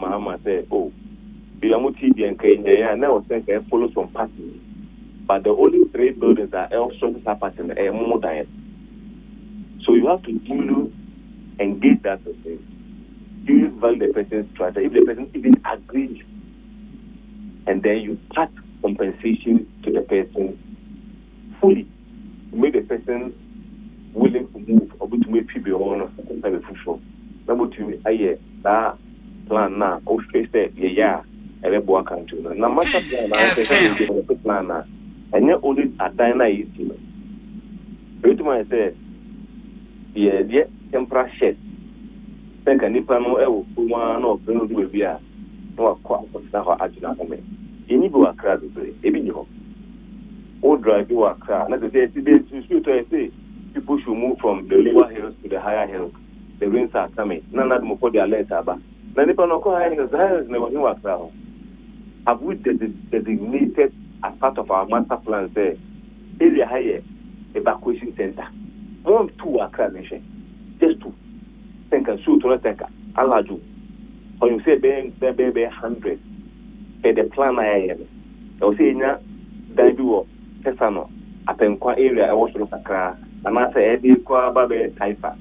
Mahama say, oh, Biamuti and Kenya, now think I follow some parties. But the only 3 buildings are also apartment and more than. So you have to do engage that person. Do you value the person's strategy? If the person even agrees, and then you pass compensation to the person fully, make the person willing to move or to make people on number 2, that plan now, or face that, yeah, and a boy can do. Now, master plan now, and you're only a diner easy. But I said, yeah, temporary shed. Think a nipano, one or two will be a no quite for Arjuna Home. You need to work crowd, even you. Or drive you a crowd. Let us say, people should move from the lower hills to the higher hills. The rains are coming. None of them for their letter. But Nipano higher hills never knew a crowd. Have we designated as part of our master plan there? Area higher evacuation center. 1, 2 are crowd. Just 2. Think and shoot or take a large. Or you say, be 100. Pay the plan I am. I'll say, Daibu, Tesano, Apenqua area, I was to look at and I say, Eddie Qua Babe Taifa,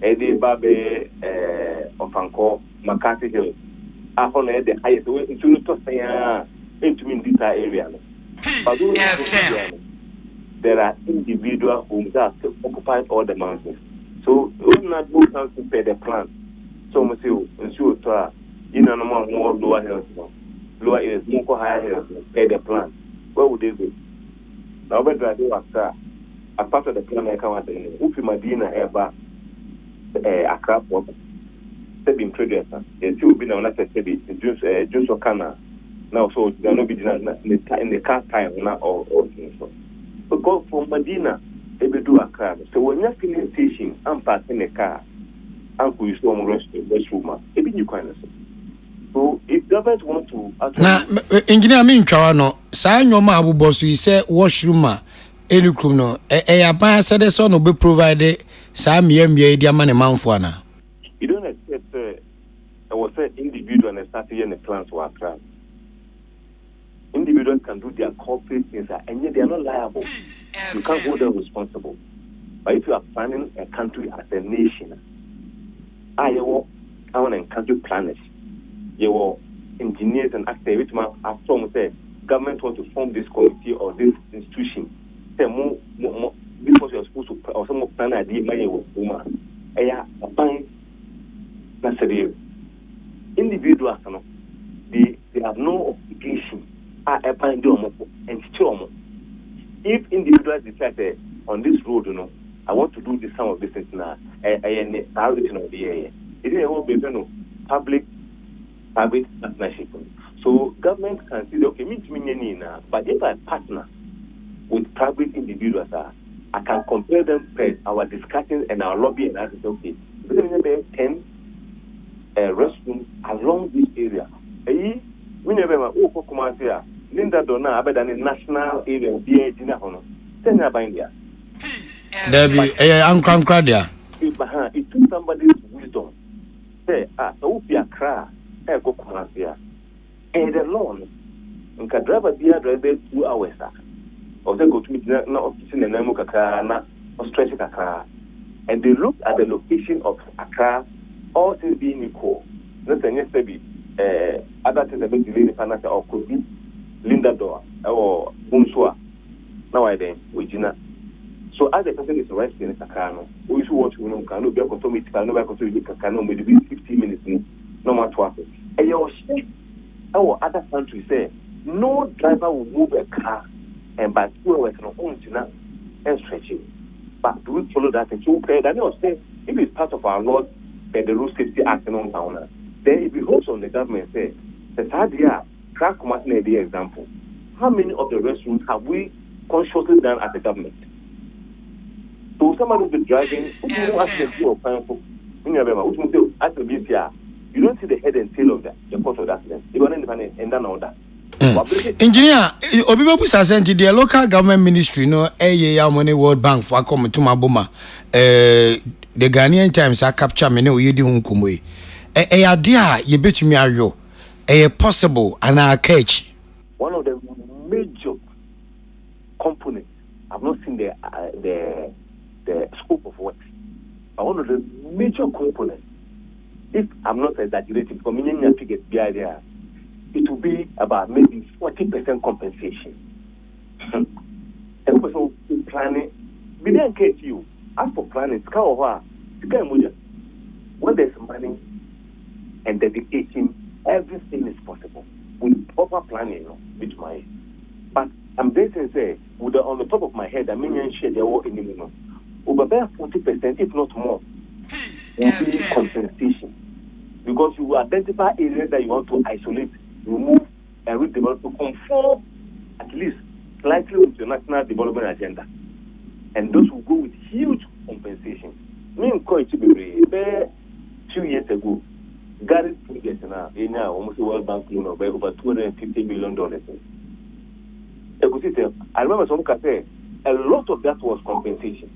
Eddie Babe Ofanko, McCarthy Hill. I found the highest way into this area. But there are individual homes that occupy all the mountains. So we not go down to pay the plan. So we say, ensure to more lower hills, lower is more higher hills, pay the plan. Where would they go? Now, when I do after a part of the plan, I come at the Upi Medina ever a crap work. Stepping traders, and two been on that steady, Juice or Cana. Now, so there will be in the car time now or so. But go from Medina. They do a car. So when you're filling station, I'm passing a car. Uncle is home restroom. Even you kind of. So if government want to now, engineer mean Chawano, sign your mabu boss, you say washroom, any criminal, a buyer said the son will be provided some year money amount for now. You don't accept I was said individual and start in the plans to our crowd. Individuals can do their corporate things and yet they are not liable. You can't hold them responsible. But if you are planning a country as a nation, I want to country planners, your engineers and actors, as some say, government want to form this committee or this institution. Say more because you are supposed to or some plan idea money with woman. A bank necessary. Individuals, they have no obligation. And if individuals decide on this road, I want to do this some of this things now, and priority of the area. It won't be public private partnership. So government can say, okay, meet me now, but if I partner with private individuals, I can compare them per our discussions and our lobby, and I say, okay, we have 10 restrooms along this area. We never come here. Linda Donna, better than national area, dinner honor. Send her bind there. There be Uncle Cradia. It took somebody's wisdom. Say, so if you are cry, go come here. And the lawn, and can drive a beer drive 2 hours. Or they go to meet no office in the Namukaka, or stretch a car. And they look at the location of Accra, all things being equal. Nothing yesterday, other things about the lady financial or could be Linda Door or Bumsua. Now I then, Regina. So as the person is resting in Takano, we should watch one can be a consummate, can never consume Takano with 15 minutes, no more traffic. And your ship, our other countries say, no driver will move a car and by 2 hours no own and stretching. But do we follow that? And so, that was say, if it's part of our law and the Road Safety Act and on then it behoves on the government say, the idea, crack the example. How many of the restrooms have we consciously done as a government? So somebody will be driving, you don't see the head and tail of that, the cause of that accident. You don't and then all that. Engineer, Obibu sent the local government ministry, no, money World Bank for come to Mabuma. The Ghanaian Times are capture me, no, you do Humkumwe. idea ye betumi ayo possible and a catch. One of the major components, I've not seen the scope of work, but one of the major components, if I'm not exaggerating, for me, I figure the idea, it will be about maybe 40% compensation. And so planning, we didn't get you. As for planning, when there's money and dedication, everything is possible with proper planning, with my. But I'm basically say, on the top of my head, I mean, share the work in the minimum. Over 40%, if not more, will be compensation. Because you identify areas that you want to isolate, remove, and redevelop to conform at least slightly with your national development agenda. And those will go with huge compensation. Me and Coach, 2 years ago, Gary project now, almost World Bank loan of over $250 million. I remember some can say a lot of that was compensation.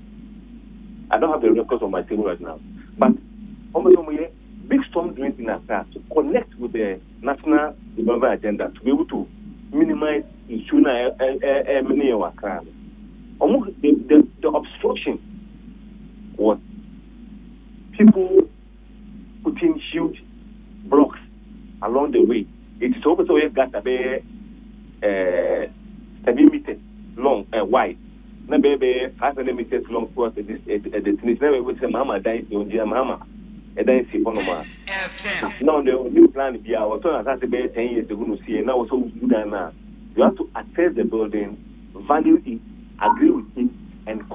I don't have the records on my table right now, but almost big storm drains in Accra to connect with the national development agenda to be able to minimize insurance Accra. Almost the obstruction was people putting huge blocks along the way. It is also got a be 7 meters long and wide. Maybe 500 meters long towards the destination. Never with the mama dying to the mama. And then see Ponoma. Now the new plan be our turn as 10 years ago to see, and now so good now. You have to assess the building, value it, agree with it, and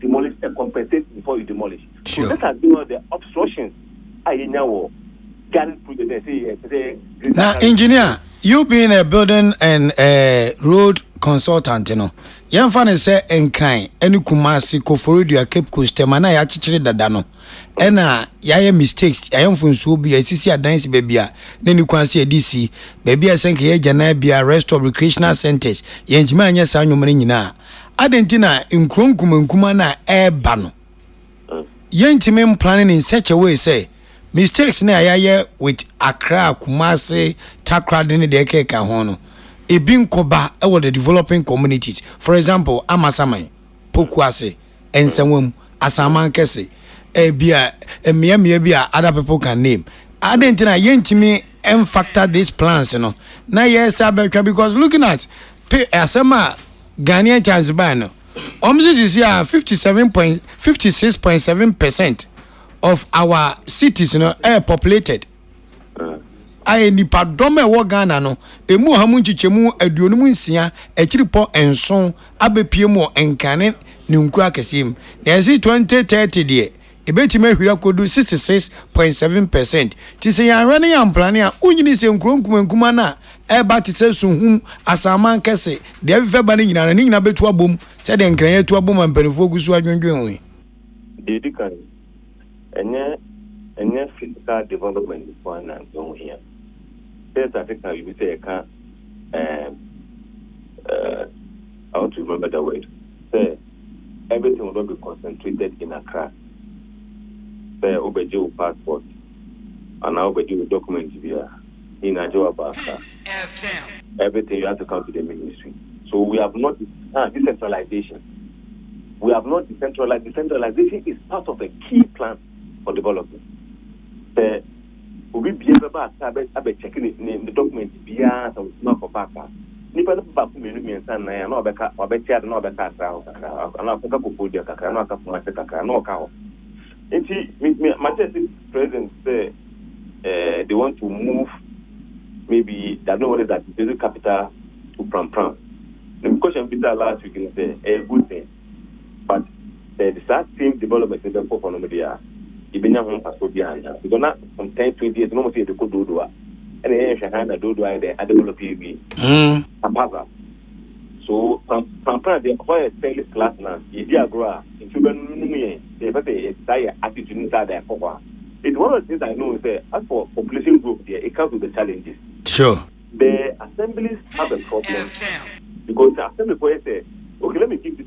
demolish and compensate before you demolish. Sure. So that has been the obstructions. I now now, engineer, you being a building and road consultant, you know, young fan say and kind, any Kumasi, Koforidia, Cape Coast, Temana, Yachichi, Dadano, and ya mistakes, I am from Subi, I see a dance baby, then you can see a DC, baby, I think here, Janabia, rest of recreational centers, Yanjimania, Sanyo Marina, Adentina, in Krunkum, Kumana, air bano. Yantimen planning in such a way, say. Mistakes na ya with Accra, Kumasi, Takra, Dene de Keka Hono. E bin koba e the developing communities. For example, Amasamai, Pokwase, and Samum, Asaman Kese, Bia, Bia, other people can name. I didn't know yentimi factor these plans, you know. Now yes, because looking at Asama Ghanaian chance ban, is here 56.7% of our cities, you know, air populated. I nipa dome wo Ghana no emu hamunchi chemu aduonum nsia echiripo enson abepiemu enkane ne nkura kesim na yesi 2030 de ebetime ahwira kodu 66.7%. Ti se yan rene yan plan a unyini se nkronkuma na eba ti se sunhum asaman kese de afife ba ne nyina betu abom se de nkran yetu abom ampanifo gusu adwendwen we dedikan enye physical development for na don here. South Africa, you say, I want to remember the word. Say, everything will not be concentrated in Accra. Say, Obejo passport, and now Obejo documents here in Ajoa. Everything you have to come to the ministry. So we have not decentralization. We have not decentralized. Decentralization is part of a key plan for development. Say, we be able to checking the documents beyond some small tobacco. Nipa no papa kumenu miensa na ya na obeka obetia na obeka asa na afika kopodia kakra na aka fumase kakra na oka ho. Enti Manchester president say they want to move maybe that no one that the capital to Pram. The question Peter last week is a good thing. But the same development in the for media ibenya home passport behind because now from 10-20 years no more say the code do and then Shahana do there and develop PB. So from the why fairly class now if you grow if you they have a dire attitude inside there for it's one of the things I know is that as for population group there it comes with the challenges. Sure. The assemblies have a problem because the assembly boys say okay let me give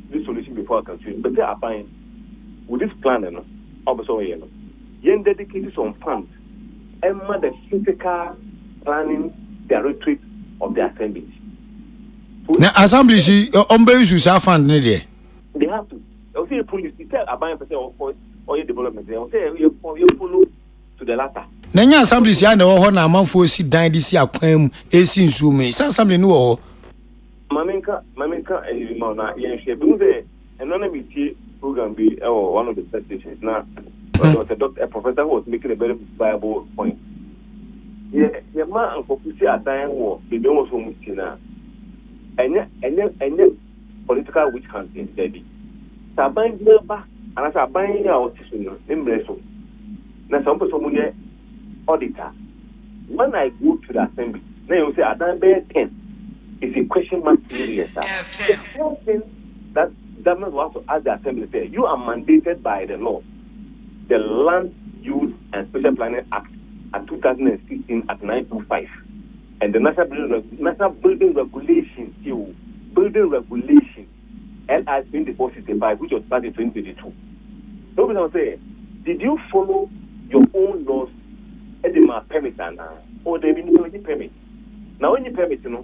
this solution before I continue but they are fine with this plan also yen dedicated some funds Emma the physical planning directorate of the assembly. Now assembly see issue fund there. They have to. They'll say police tell about or your development. They'll say you follow to the latter. Nanya assembly see na ho na amanfo si dan dis akwam esi nsu me. Assembly no ho. Mamenka and na yen share do the anonymity program be one of the stations. Now there was a professor who was making a very viable point. Yeah, man and Kokrokoo at time war the don't so much na. And political witch hunting daddy. Saban ba and saban ya otisu no emreso. Na some person auditor. When I go to the assembly, now you say Adan Bear 10 is a question mark area. The first thing that government will have to ask the assembly say, you are mandated by the law, the Land Use and Special Planning Act at 2016 at 925, and the National Building Regulation, LI 2465, which was started in 2022. So we will say, did you follow your own laws? Edema permit or they be no permit. Now when you permit, you know,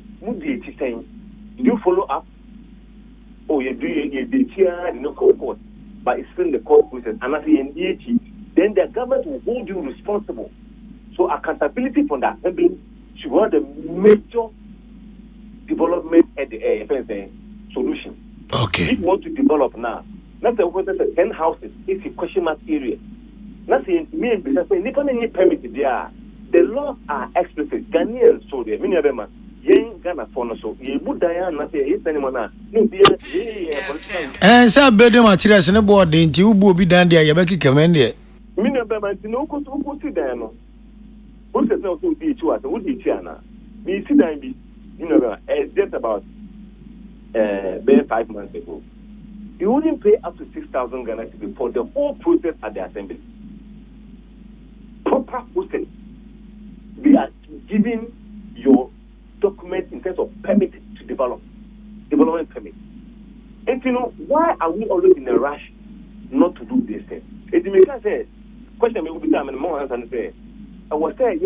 you follow up. Oh, you do you no court, but it's still the court process. And as then the government will hold you responsible. So accountability from the assembly should have the major development at the solution. Okay. If you want to develop now, let's say 10 houses, it's a question mark area. Nothing mean because any permit there. The laws are explicit. Ghanaians so there. Many of them are Ghana for so. You would die not say it's anyone. No, and some building materials in the board, didn't you be done there? You make it commend it. Many of them are no go sit down. Who says no to be to us? Would be Tiana. We sit down, you know, just about 5 months ago. You wouldn't pay up to 6,000 Ghana for the whole process at the assembly. Proper process. We are giving your document in terms of permit to development permit. And you know, why are we always in a rush not to do this thing? It makes sense. Question me will be time and more and say, I was saying,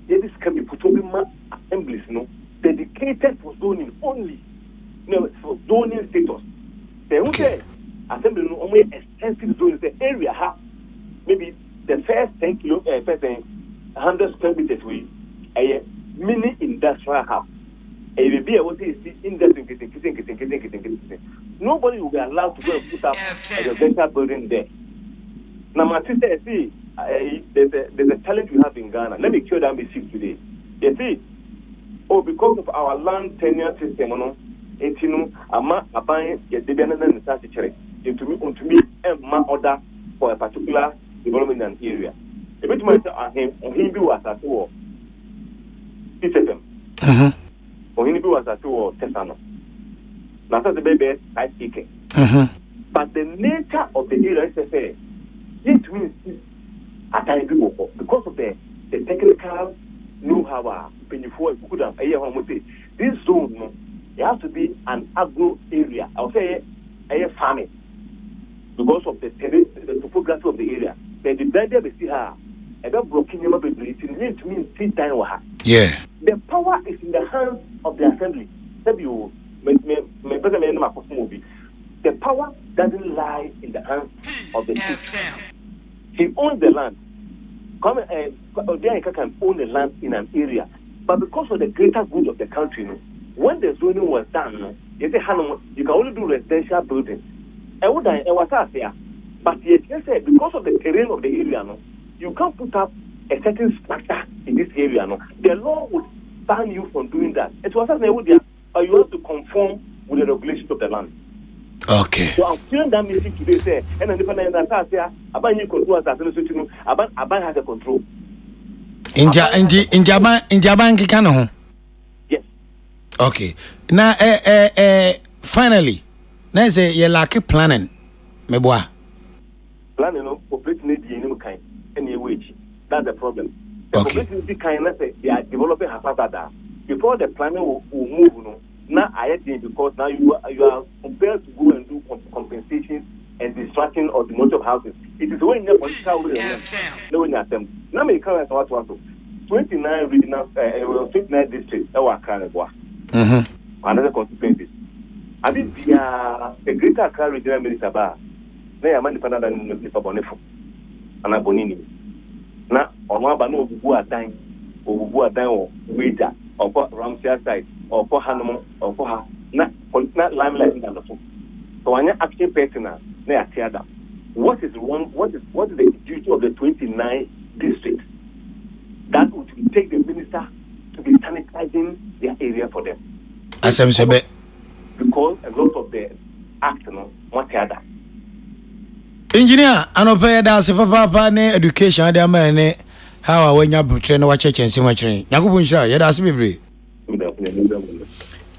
this can be put over assemblies, no, dedicated for zoning only, for zoning status. They will say, assembly no only extensive zoning, the area have maybe the first 10 kilo, 100 square meters we a mini industrial hub. A will be able to see industry. Nobody will be allowed to go and put up a residential building there. Now, my sister, see, there's a challenge we have in Ghana. Let me kill that message today. You see, because of our land tenure system, it's ama aban ye debiana na nsa sechere into me ma order for a particular development and area. A bit much him bi was at war. PCM. Or him bi was at war Tesano. Now that's the baby I speaking. But the nature of the area is say it means because of the technical know-how before you could have this zone it has to be an agro area. I'll say a farming because of the topography of the area. The blender we see her, about broken it means 3 times. Yeah. The power is in the hands of the assembly. The power doesn't lie in the hands of the chief. He owns the land. Odianika can own the land in an area, but because of the greater good of the country, when the zoning was done, you say, you can only do residential buildings. I was asked here, but yet, because of the terrain of the area, you can't put up a certain structure in this area. The law would ban you from doing that. It was asked, you have to conform with the regulations of the land. Okay. So I'm feeling that message today, say, and then Aban you control as Aban has a control. In Japan, Yes. Okay. Now, finally, let's say you like planning. Meboa. Planning, population need any kind, any wage. That's the problem. The Okay. population kind, they are developing hazard. Before the planning will move, now I think because now you are compelled to go and do compensation and destruction of the motive of houses. It is when you political will. No one at them. Now, may come as what 29 regional, 29 districts. Our Canada. Another consequences. I think the greater Accra regional minister bar. They are independent than Mr. Bonifo and Abonini. Now, on one bano who are dying, or who are dying, or waiter, or for Ramsey side, or for Hanum, or for her, not limelight in the phone. So, when you're acting pertinent, they are teared up. What is wrong? What is the duty of the 29 districts that would take the minister to be sanitizing their area for them? As I'm saying, because a lot of the act, what teared. Engineer, anope da se papa ne education da ma ne how when ya butre na wa cheche nsema chire. Yakubun shira ya da se bebre.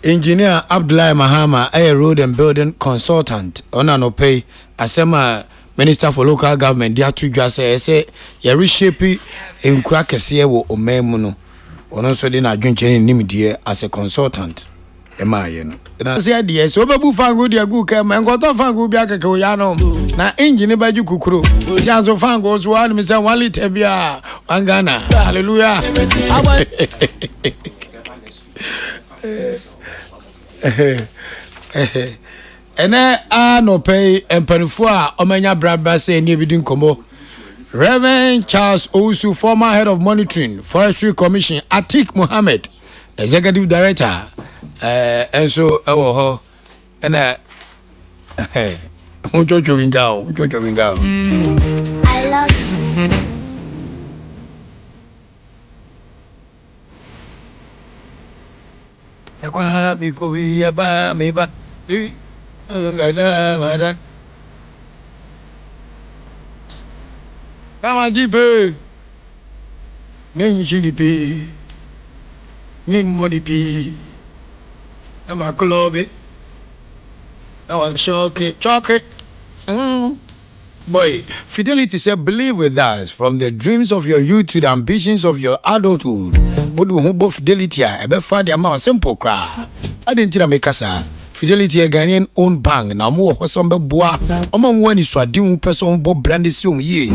Engineer Abdullah Mahama, a road and building consultant, on anope asema Minister for Local Government dia to dwa say ya reshape enkura kese wo omemu no. Ono so de na adwenche nim die as a consultant. Emaye no na se ade so bebu fango de agu ka ma ngoto fango bia keke ya no na engine ba ju kukuro si anso fango so wa mi se 1 liter bia wangana hallelujah ene no pay empanifo a omanya brabra se ni bidin komo Reverend Charles Ousu, former head of monitoring Forestry Commission, Atik Mohammed, executive director. And so and Jojo Wingao. I love Come on, Jipe. Ning GDP. Ning money P. I'm a club it. I want chocolate. Boy, Fidelity said, believe with us from the dreams of your youth to the ambitions of your adulthood. But we hope Fidelity, I bet for the amount simple cry. I didn't make us. Fidelity a Ghanaian owned bank. Now more for some bois. Among one is Swadium person Bob Brandisum ye.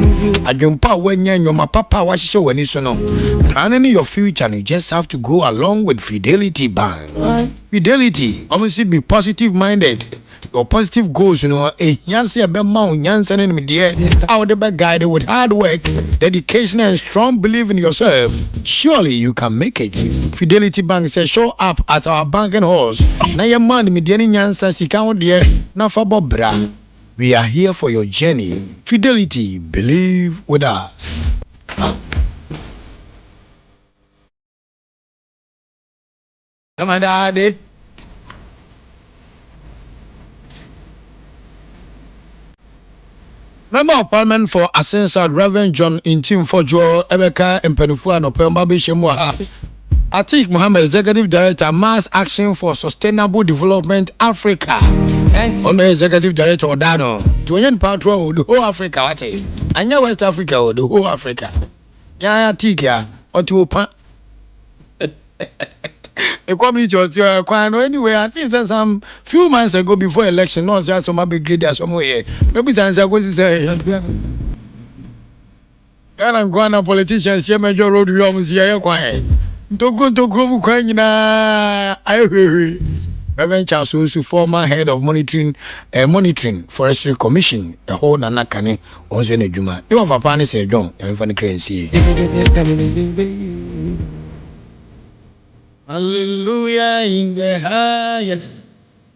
I jump when your papa was show when it's no. Planning your future, you just have to go along with Fidelity Bank. Fidelity, obviously be positive minded. Your positive goals, a Yancy a Bemount, Yanson and Media, out the back guided with hard work, dedication, and strong belief in yourself. Surely you can make it. Fidelity Bank says, show up at our banking halls. Now your money, Mediani Yansa, Sikao, dear, Nafabo Bra. We are here for your journey. Fidelity, believe with us. Come on, Daddy. Member of Parliament for Ascension, Reverend John Intim for Joe Ebeka and Penufua no Pemba Bishemwa. Atik Mohammed, Executive Director, Mass Action for Sustainable Development Africa. On the Executive Director Odano. Join Patro, the whole Africa, what is? And your West Africa or the whole Africa. Yeah, Tikia, or to a community or anyway, I think that some few months ago before election, not just some big great somewhere. Maybe I was to say, Ghana politicians, here major road, you almost hear quiet. Don't go to Kokrokoo, Reverend Charles Ousu, former head of monitoring Forestry Commission, a whole Nanakane, also in a Juma. You have a partner, say, John, and funny crazy. Hallelujah in the highest.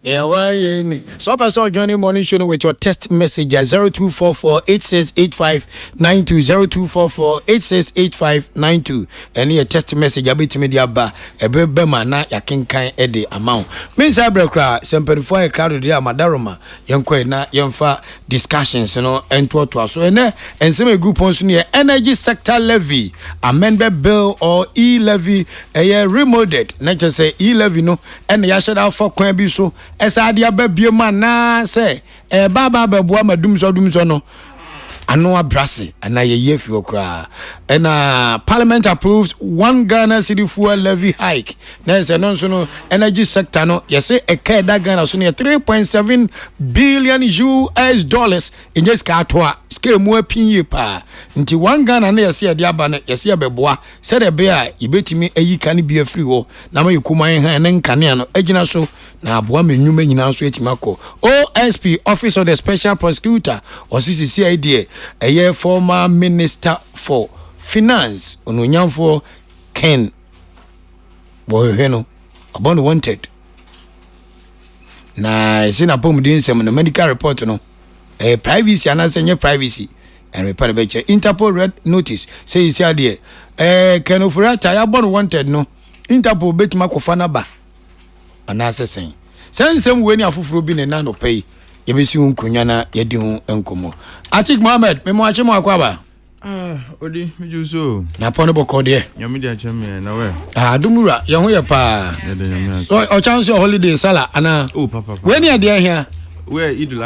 Yeah, why? So, Pastor Johnny Morning Show with your text message at 0244-868592, 0244-868592. And your text message, I be to me, Diaba, a bema na ya kinkai edi amount. Miss Abrakra, sempre for a crowd of the Madaroma, young na yamfa discussions, and to us. So, and some group on energy sector levy, amendment bill or e-levy, a year remodeled, not just say e-levy, no, and the Yashada for Quabi so. Esa dia be bioma na se baba be boa madum so no Anoa Brasi and I ye fuel cry. And Parliament approved 1 Ghana city fuel levy hike. There's a non energy sector. No, you say a care that Ghana so near 3.7 billion US dollars in just cartoa scale more pinye pa. Until 1 Ghana near see a diabana, you see a beboa, said a bear, you bet me a ye can be a free war. Now you come in and then caniano, egina so. Now, Boame Newman in Answet Mako. OSP, Office of the Special Prosecutor, or CCCID, a year former Minister for Finance, Onunyanfo Ken Boyeno, upon wanted. Na, I seen a poem doing some medical report, no. A privacy, and I send your privacy. And report about your Interpol red notice. Say, you see, dear, Ken Ofurata, I born wanted, no. Interpol bet Mako Fanaba. Anase sen same we ni afufuro bi ne na no pay ye be si unkunya na ye di hu enkomo Atik Mohammed me mo ache mo akwaba odi me ju so na pono boko de nyame di ache me na we dumura ye ho ye pa o chance holiday sala ana papa we ni ade ahia we idul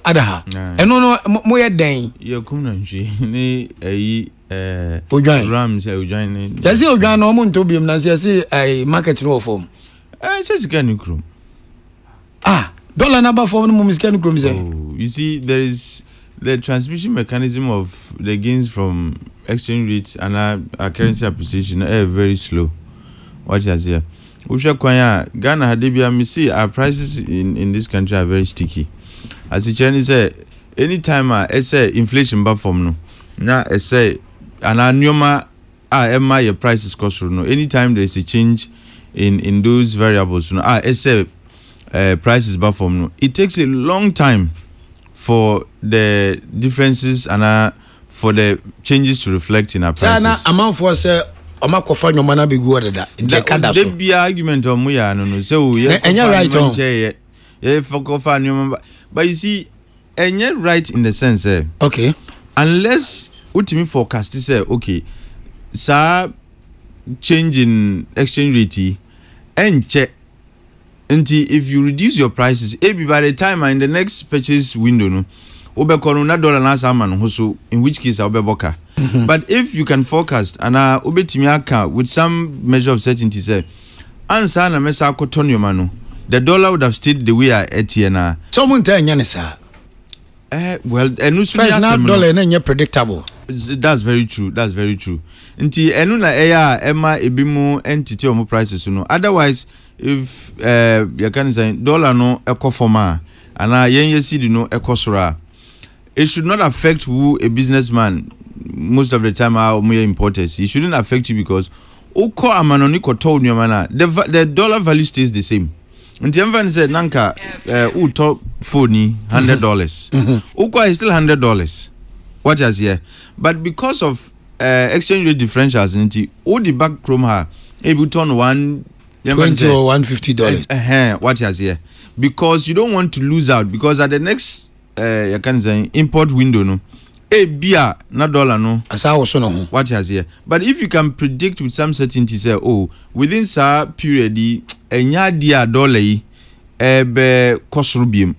adha eno no mo ye den ye kum na nhwe ni ayi odwan ram say odwan ni ya si odwan no mo nto biem na say market no form says can you dollar number for no can you see there is the transmission mechanism of the gains from exchange rates and our currency appreciation very slow. What you say? We shall kwanya Ghana hadibia me see our prices in this country are very sticky. As the Chinese say anytime I say inflation ba form no na I say and anyoma emma your prices cost no anytime there is a change in those variables, you know, prices but from no. It takes a long time for the differences and for the changes to reflect in our prices. Sana amount for say omakofa nyoma na be good that. There be argument on muya no so enya right on. Yeah, for kofa nyoma but you see enya right in the sense okay, unless ultimate forecast say okay sa change in exchange rate and check until if you reduce your prices by the time in the next purchase window no obekono na dollar na sama no so in which case obeboka but if you can forecast and obetimi aka with some measure of certainty say ansa na mesa akotonyo mano the dollar would have stayed the way at here na someone tell nya ne sa well first na dollar na predictable. That's very true. Nti enu na eya ema ebimu entity omo prices no. Otherwise if you can say dollar no ekofoma ana yenye seed no ekosora, it should not affect who a businessman most of the time are more importers. It shouldn't affect you because uko amanoni ko told you mana the dollar value stays the same. Nti emfa say nanka top phone $100. Uko is still $100. What is here? But because of exchange rate differentials, all the back from her able to $120 or $150. What is here? Because you don't want to lose out. Because at the next you can say import window, no, beer not dollar no. As I also know what is here. But if you can predict with some certainty, say within some period, dia dollar be cost rubium.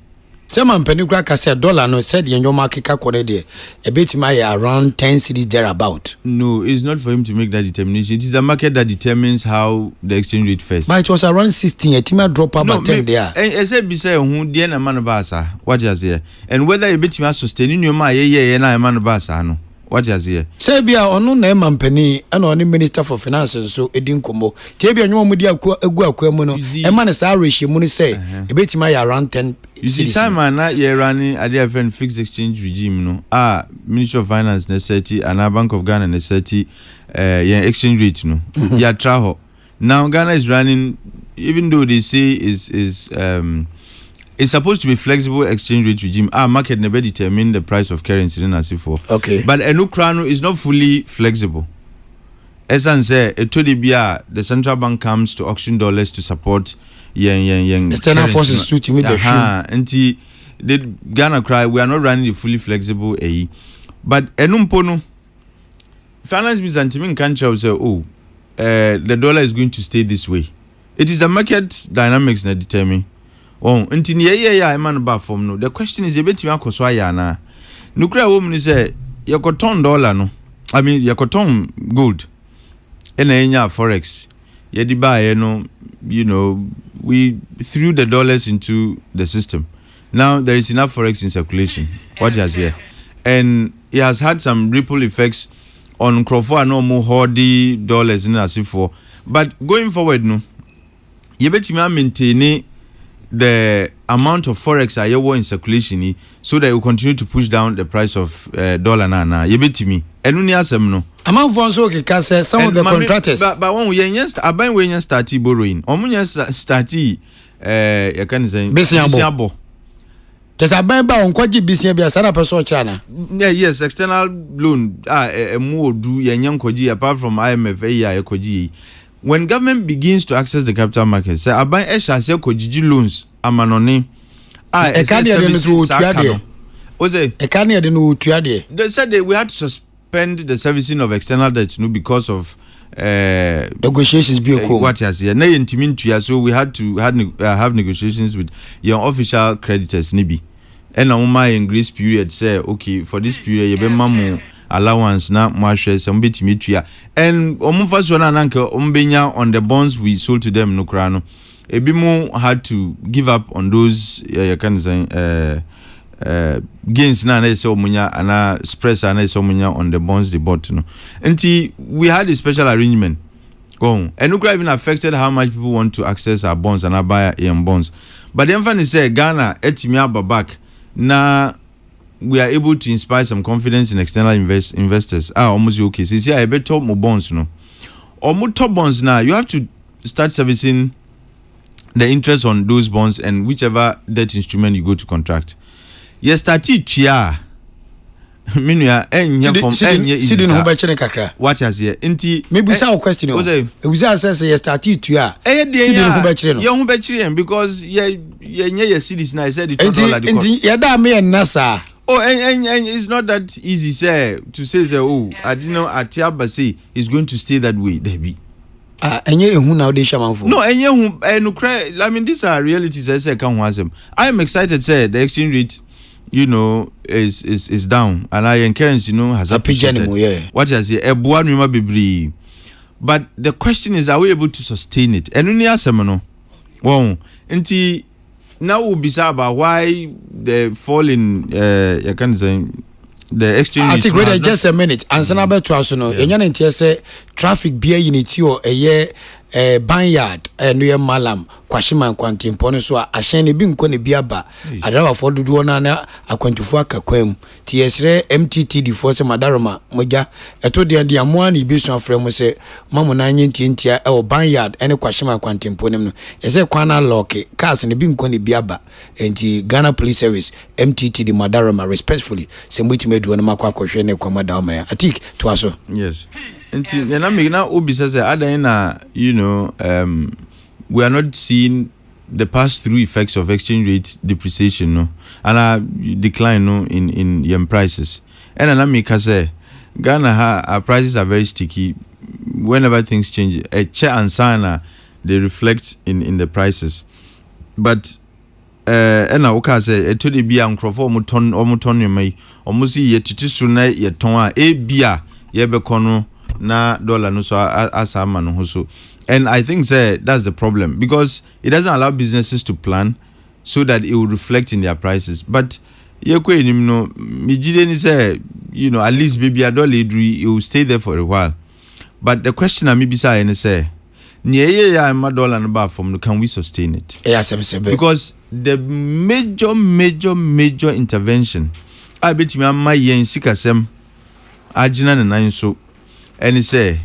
Some penukra ka say dollar no said your market kakore there a bit my around 10 cities thereabout. No, it's not for him to make that determination. It is a market that determines how the exchange rate fares. But it was around 16. A team drop about 10 there. I said beside who the man basa. What is here? And whether a bit ma sustain your my na man basa no. What is here? Say be ono na mampani and only minister for finance so edin kombo. Tebia nwo mudi egu akwemu no. E man sa ratio mu ni say e bit my around 10. You see, time na you're running a different fixed exchange regime, no. Ministry of Finance necessity and our Bank of Ghana necessity, exchange rate, no. Yeah, travel. Now Ghana is running, even though they say it's supposed to be flexible exchange rate regime. Our market never determine the price of currency in as before. Okay. But Enukrano is not fully flexible. As I say, the central bank comes to auction dollars to support external forces to meet the and the Ghana cry we are not running a fully flexible but enumpono finance means antimin country say the dollar is going to stay this way. It is the market dynamics that determine until man ba form no. The question is a bit me akoswa ya na nukura wo mu say yakoton dollar no I mean yakoton gold ena enya forex yedi buy no you know we threw the dollars into the system. Now there is enough forex in circulation. What he has here, and it has had some ripple effects on Crawford no more hoardy dollars in asifo. But going forward, no, you bet me maintain the amount of forex I have in circulation so that it will continue to push down the price of dollar na. You bet me. And no no. Among ones okay, cause some of the contractors. But when we just aban we just start borrowing. Omunya start you can say Bisiabo. There's a member on Kwaji Bisia Sana Person China. Yes, external loan more do yan koji apart from IMF koji. When government begins to access the capital market, say aban esha say koji loans amanone. E can you do tuade? Oze e can you do tuade? They said we had to suspend the servicing of external debt because of negotiations be what has here. So we had to have negotiations with your official creditors nibi. And in grace period say okay for this period you be mamu allowance na mo share some bit mitria and first one ananka ombenya on the bonds we sold to them no kra no ebimu had to give up on those you can say gains na say omunya ana spreads na say omunya on the bonds they bought no until we had a special arrangement go and no even affected how much people want to access our bonds and buy bonds but the emphasis is say Ghana etimi back na we are able to inspire some confidence in external investors. Almost okay. So see, I bet top more bonds, no. Or more top bonds now. You have to start servicing the interest on those bonds and whichever debt instrument you go to contract. Yes, started chia. Meanwhile, what has here? Inti maybe some question. It was says yes, started chia. Because yeah, cities now said it. Nasa. Oh, and it's not that easy, sir, to say, oh, I didn't know Atiaba say is going to stay that way, Debbie. And you who now they shaman for. No, and you and cry. I mean, these are realities. I say, can't was them. I am excited, sir. The exchange rate, you know, is down, and I encourage, you know, has appreciated. What is it? But the question is, are we able to sustain it? And when you ask them, well, until now we'll be about why the fall in you can say the exchange. I think wait just a minute. Answer number 12 no. Enyan say traffic be unity or a year banyard and malam kwashima kwanti mpono so ahyen bi nko ne biaba adawa for dodo na akwantufu akakwam tiesre mttd force madaroma moja eto de ande amoa na ibesu afrem se mamu na anye ntientia e banyard ene kwashima kwanti mpono no ese kwana lock cars ne bi nko ne biaba enti Ghana Police Service mttd madaroma respectfully se mutimedu na makwa kwhwe ne kwamadaoma ya atik to aso. Yes. Until you know, Obi says, you know, we are not seeing the pass-through effects of exchange rate depreciation, no, and decline, no, in young prices. And I say, Ghana, our prices are very sticky. Whenever things change, a chair and sana, they reflect in the prices. But and I okay say, to the beer and Crawford, Muton, you may almost see yet to soon yet ton a beer, yebecono. Na dollar no so as a man so, and I think that's the problem because it doesn't allow businesses to plan so that it will reflect in their prices. But you know, you know, at least maybe a dollar it will stay there for a while. But the question I maybe say and say, my dollar and bar from can we sustain it? Yes, because the major intervention I bet me my yen sikasem ajina na nine so. And he say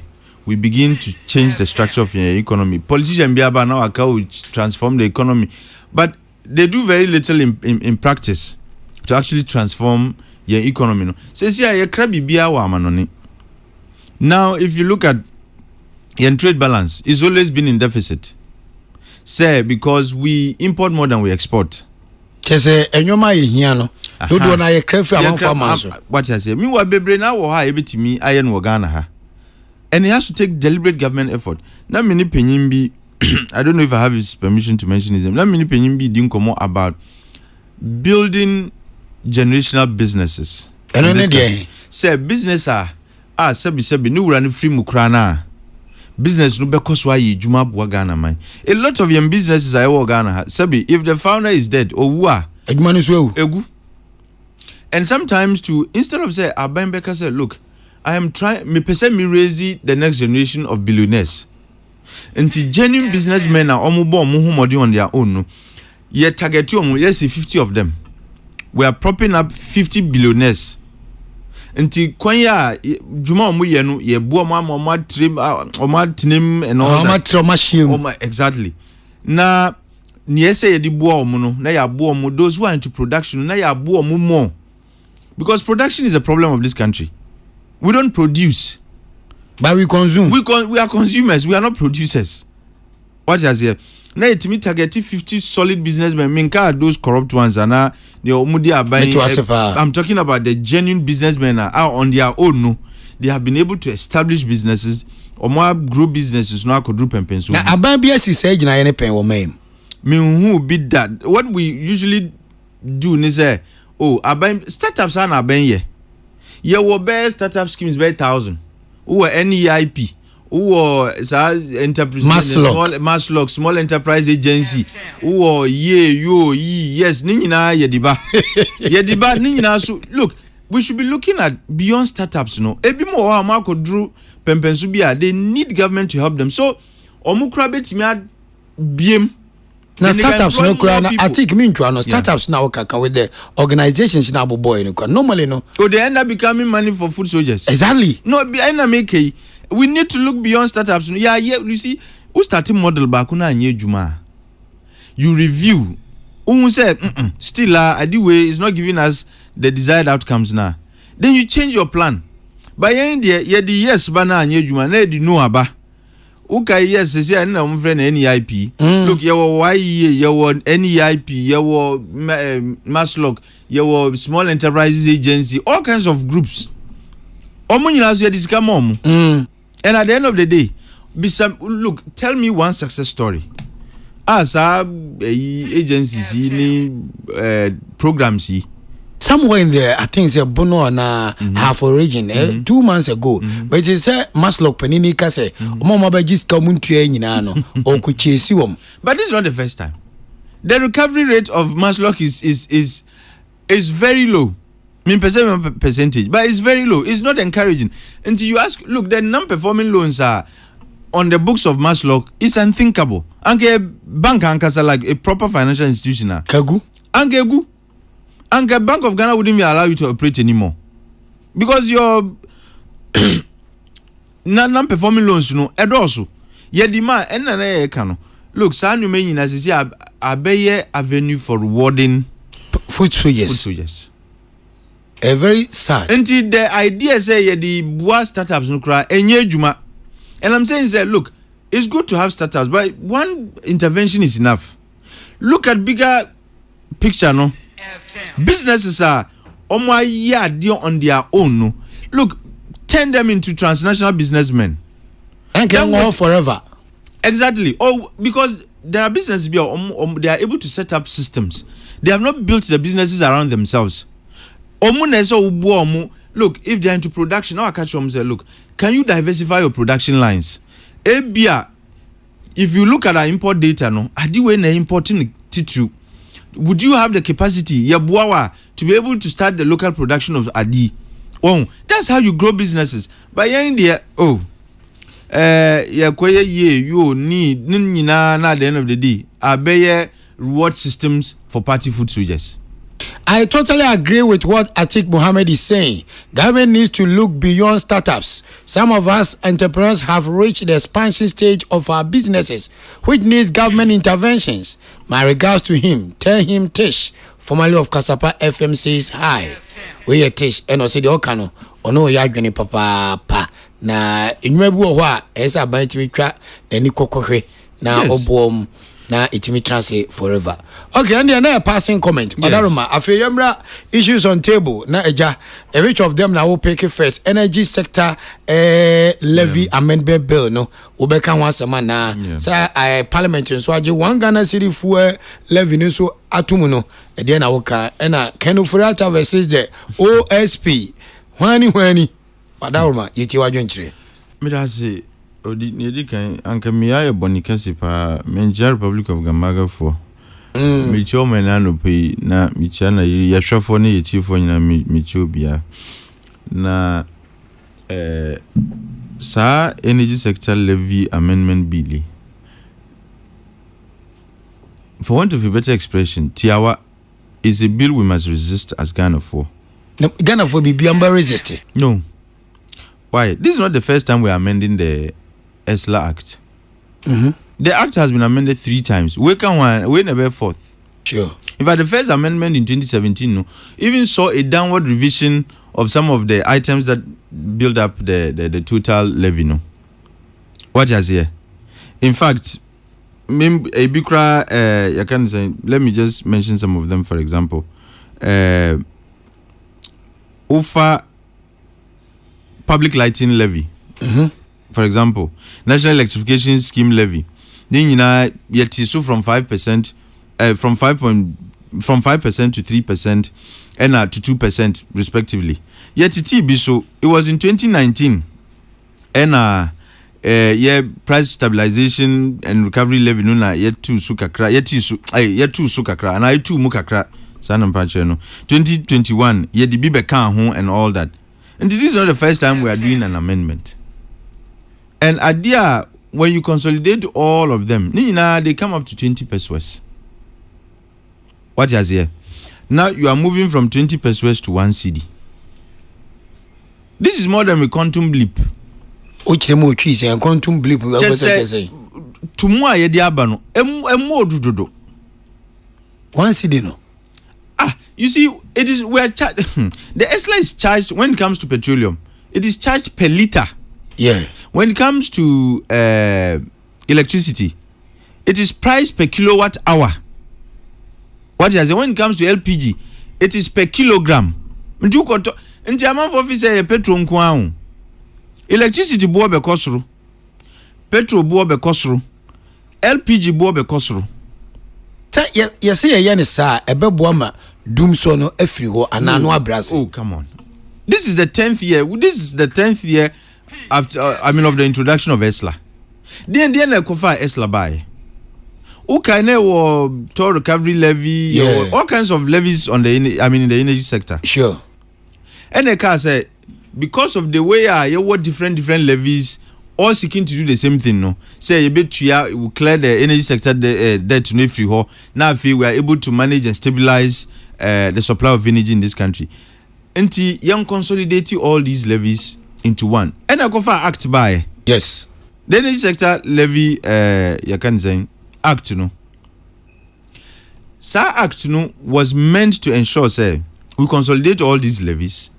we begin to change the structure of your economy. Politicians biaba now will transform the economy, but they do very little in practice to actually transform your economy. No, says yeah, your crabby biawa manoni. Now, if you look at your trade balance, it's always been in deficit. Say because we import more than we export. Chese enyoma yehia no. Dodo na ye krefu amon farmers. What I say, me wa bebre na wo ha ebetimi aye no Ghana ha. And it has to take deliberate government effort. Now, many penyimbi, I don't know if I have his permission to mention his name. Now, many penyimbi didn't come about building generational businesses Say business sebi ni wura ni free mukra na business no because why you juma bo Ghana man. A lot of young businesses are in Ghana. Sebi, if the founder is dead or wua egu. And sometimes to instead of say Abembeka say, look, I am trying me raise the next generation of billionaires. And the genuine businessmen are almost on their own. No, yet target you yes 50 of them. We are propping up 50 billionaires. Until kwanya juma omu yenu ye buo ma trim tinim and all that. Exactly. Na niese ye di buo omu no na ya buo omu those who are into production na ya buo omu more. Because production is a problem of this country. We don't produce, but we consume. We are consumers. We are not producers. What is here? Now it me target 50 solid businessmen. Minka those corrupt ones and they are buying. I'm talking about the genuine businessmen are on their own. No, they have been able to establish businesses or more grow businesses. No, I could do pensions. Now, Abambias is saying I any pen or ma'am. Me who be that? What we usually do is say, oh, startups are not buying ye. Your best startup schemes by 1,000. Who are NEIP. Who enterprise small enterprise agency who yes ninyina yediba yediba ninyina so look we should be looking at beyond startups no ebi mo wa ma ko dru pempensu bia they need government to help them so omukra betimi biem na startups no kura na I think me ntwa no startups na okaka with the organizations na boy no normally no so they end up becoming money for food soldiers exactly no be na make we need to look beyond startups. Yeah, you see, who starting model back on a juma? You review. Who said still way is not giving us the desired outcomes now. Then you change your plan. By end the yes bana juma na di no aba. Okay, yes, say I know friend NEIP. Look, your your NEIP, your Maslock, your small enterprises agency, all kinds of groups. And at the end of the day, look, tell me one success story. As our agencies, programs. Somewhere in there, I think it's a bono na half origin 2 months ago. But it said Maslock Penini Kase, Mama Bagis Kamuntua Ninano, or Kuchesium. But this is not the first time. The recovery rate of Maslock is very low. Percentage, but it's very low. It's not encouraging. Until you ask, look, the non-performing loans are on the books of Maslock. It's unthinkable. Anke bank ankasa like a proper financial institution. Kagu. Anke Bank of Ghana wouldn't even allow you to operate anymore because your non-performing loans, you know, also. Yedima and kano. Look, Sanu mean as is a avenue for rewarding food soldiers. A very sad. Until the idea say the boa startups no cry enye juma. And I'm saying that look, it's good to have startups, but one intervention is enough. Look at bigger picture, no. Businesses are on their own, no. Look, turn them into transnational businessmen. And can go forever. Exactly. Oh, because there are businesses they are able to set up systems. They have not built the businesses around themselves. Look, if they're into production, now I catch them say, look, can you diversify your production lines? If you look at our import data, no, importing tissue, would you have the capacity, to be able to start the local production of Adi? Oh, that's how you grow businesses. But in there, you need at the end of the day, reward systems for party food soldiers. I totally agree with what Atiq Mohammed is saying. Government needs to look beyond startups. Some of us entrepreneurs have reached the expansion stage of our businesses, which needs government interventions. My regards to him. Tell him Tish, formerly of Kasapa FM, says hi. We are Tish, and I say the Okano, or no Yagani Papa. Na, in Rebu, esa banti mikra, then Kokrokoo. Na, obom. na itimi translate forever. Okay, and then a passing comment. Odaroma, afi yamra issues on table na eja. Which of them na will pick first? Energy sector levy amendment bill no. Ubeka once a man na. Sa parliament so aje one Ghana city fuel levy no so atumu no. E dey na woka na Kenu Furata versus the OSP. Wani. Odaroma, yiti wadwenchire. Me da say odi ne kan anka me ya bonikasi pa Nigeria Republic of Gamaga for me cho me na no pe na me cha na ya hwefo ne yetifo nyina me cho bia na sa energy sector levy amendment bill for want of a better expression tiawa is a bill we must resist as Ghana for. No, Ghana for be resist. No. Why? This is not the first time we are amending the ESLA Act. The Act has been amended 3 times. We never fourth. Sure. In fact, the first amendment in 2017 even saw a downward revision of some of the items that build up the total levy. No. What is here? In fact, a bikra, you can say, let me just mention some of them, for example. UFA public lighting levy. For example, National Electrification Scheme levy. Then yet so from 5%, from 5% to 3%, and to 2% respectively. Yet it be so. It was in 2019, and price stabilization and recovery levy no yet 2 sukakra, yet 2 sukakra, and I 2 mukakra. Sanam Pacheno. 2021, yet the bibeka home and all that. And this is not the first time we are doing an amendment. And idea when you consolidate all of them, they come up to 20 pesos. What is here? Now you are moving from 20 pesos to 1 CD. This is more than a quantum leap. Which more cheese and quantum leap? Just say tomorrow ye diabano. Emo do. 1 CD no. You see, it is we are charged. The ESLA is charged when it comes to petroleum. It is charged per liter. Yeah. When it comes to electricity, it is priced per kilowatt hour. What is it? When it comes to LPG, it is per kilogram. Nti amount of officer petrol nkwa. Electricity bo be kosoro. Petrol bo be kosoro. LPG bo be kosoro. You say a sa ebeboama doom so no afri ho anano abras. Oh, come on. This is the 10th year. This is the 10th year after of the introduction of ESLA. Then na kofa ESLA buy. Ukane wo toll recovery levy, all kinds of levies on the in the energy sector. Sure. And the car say because of the way you what different levies all seeking to do the same thing, no. Say a bit we clear the energy sector debt to no free ho. Now we are able to manage and stabilize the supply of energy in this country. Until young consolidate all these levies into one. And I go for act by yes. The energy sector levy you can say act no. Sa act no was meant to ensure say we consolidate all these levies.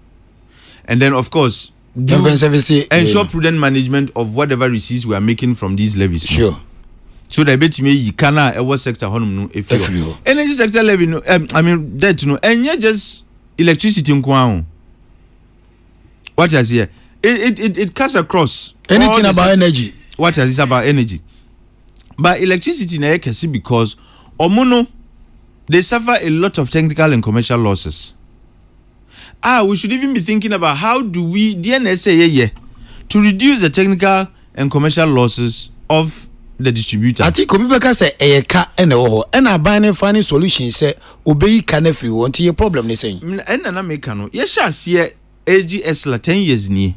And then of course ensure prudent management of whatever receipts we are making from these levies. Sure. So that bet me you cannot ever sector honum no if you energy sector levy no debt no and yeah just electricity nkwa. What is here? It cuts across anything about energy. What is this about energy? But electricity na ekesi because omono they suffer a lot of technical and commercial losses. We should even be thinking about how do we DNSA to reduce the technical and commercial losses of the distributor. I think Obibeka say eka and a buying funny solution say obey can free want your problem they saying. And na make no. Yes, shall see AGS la 10 years ni.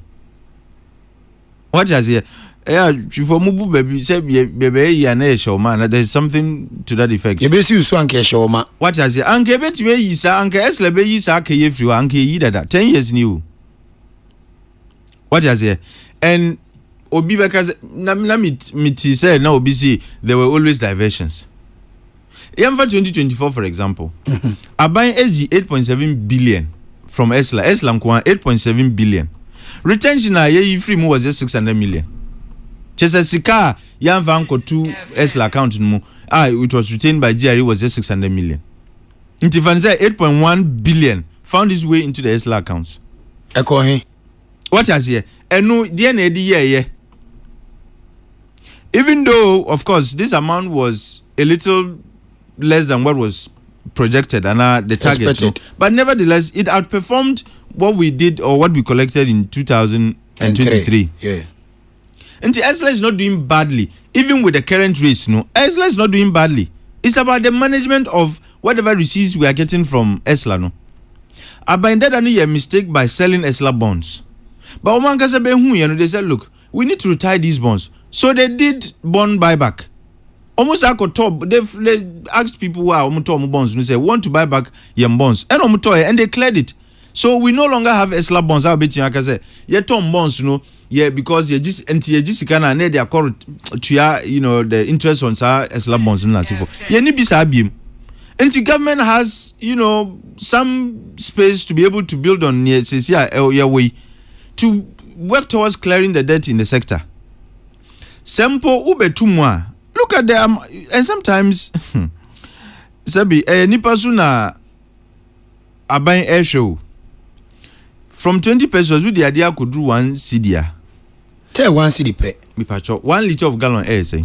What is here? For mubu baby say bebe ya na show man there is something to that effect. You be see so anke show man. What is here? Anke beti be yi sa anke esle be yi sa ke ye free anke yi dada 10 years new. What is here? And obi because na miti say na obi see there were always diversions. In 2024 for example, I buy AG 8.7 billion from ESLA nkwa 8.7 billion. Retention na ye free mo was just 600 million. Chesa sika yan vanko to Esla account no it was retained by GRE was just 600 million. Nti fanze 8.1 billion found its way into the Esla accounts. Ekohi. What has here? Enu DNA ye. Even though, of course, this amount was a little less than what was projected and the target, no? But nevertheless, it outperformed what we did or what we collected in 2023. Yeah. And the ESLA is not doing badly, even with the current rates. No, ESLA is not doing badly. It's about the management of whatever receipts we are getting from ESLA. No, Abinded any a mistake by selling ESLA bonds. But they said, look, we need to retire these bonds. So they did bond buyback. Almost like a top, they asked people who are bonds and say want to buy back your bonds, and they cleared it. So we no longer have ESLA bonds. I'll bet you, like I say, Tom bonds, because you just kind of they are called to the interest on ESLA bonds and so forth. You need to and the government has some space to be able to build on your way to work towards clearing the debt in the sector. Sempo ube tumwa. Look at them, and sometimes sabi nipasuna abain air show from 20 pesos with the idea could do 1 CDA. Tell 1 CD pay. Me pacho 1 liter of gallon air say.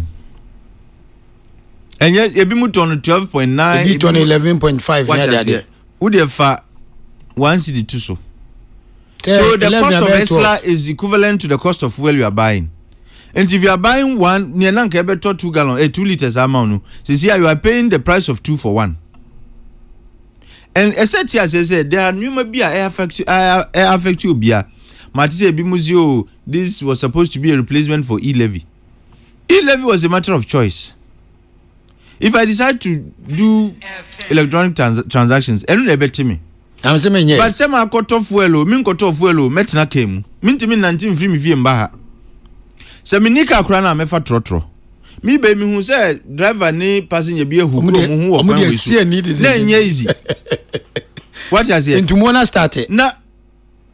And yet ebi mu ton 12.9. Ebi ton 11.5. What there? Would you fa 1 CD too so? So the cost of ESLA is equivalent to the cost of fuel you are buying. And if you are buying one, near 2 gallons, 2 liters amount, so see you are paying the price of 2 for 1. And as I said, there are numerous beer air affect you beer. Matisse Bimuzio, this was supposed to be a replacement for e-levy. E-levy was a matter of choice. If I decide to do electronic transactions, I don't bet me. I'm saying yes. But some are cut off fuelo, min cut off fuelo, metina came. Min to me 19 free me via mbaha. Se minika krana mefa trotro. Me be me hu say driver ni passenger be hu ko mu hu okwan we so. Na nya easy. What has here? Into mona started. Na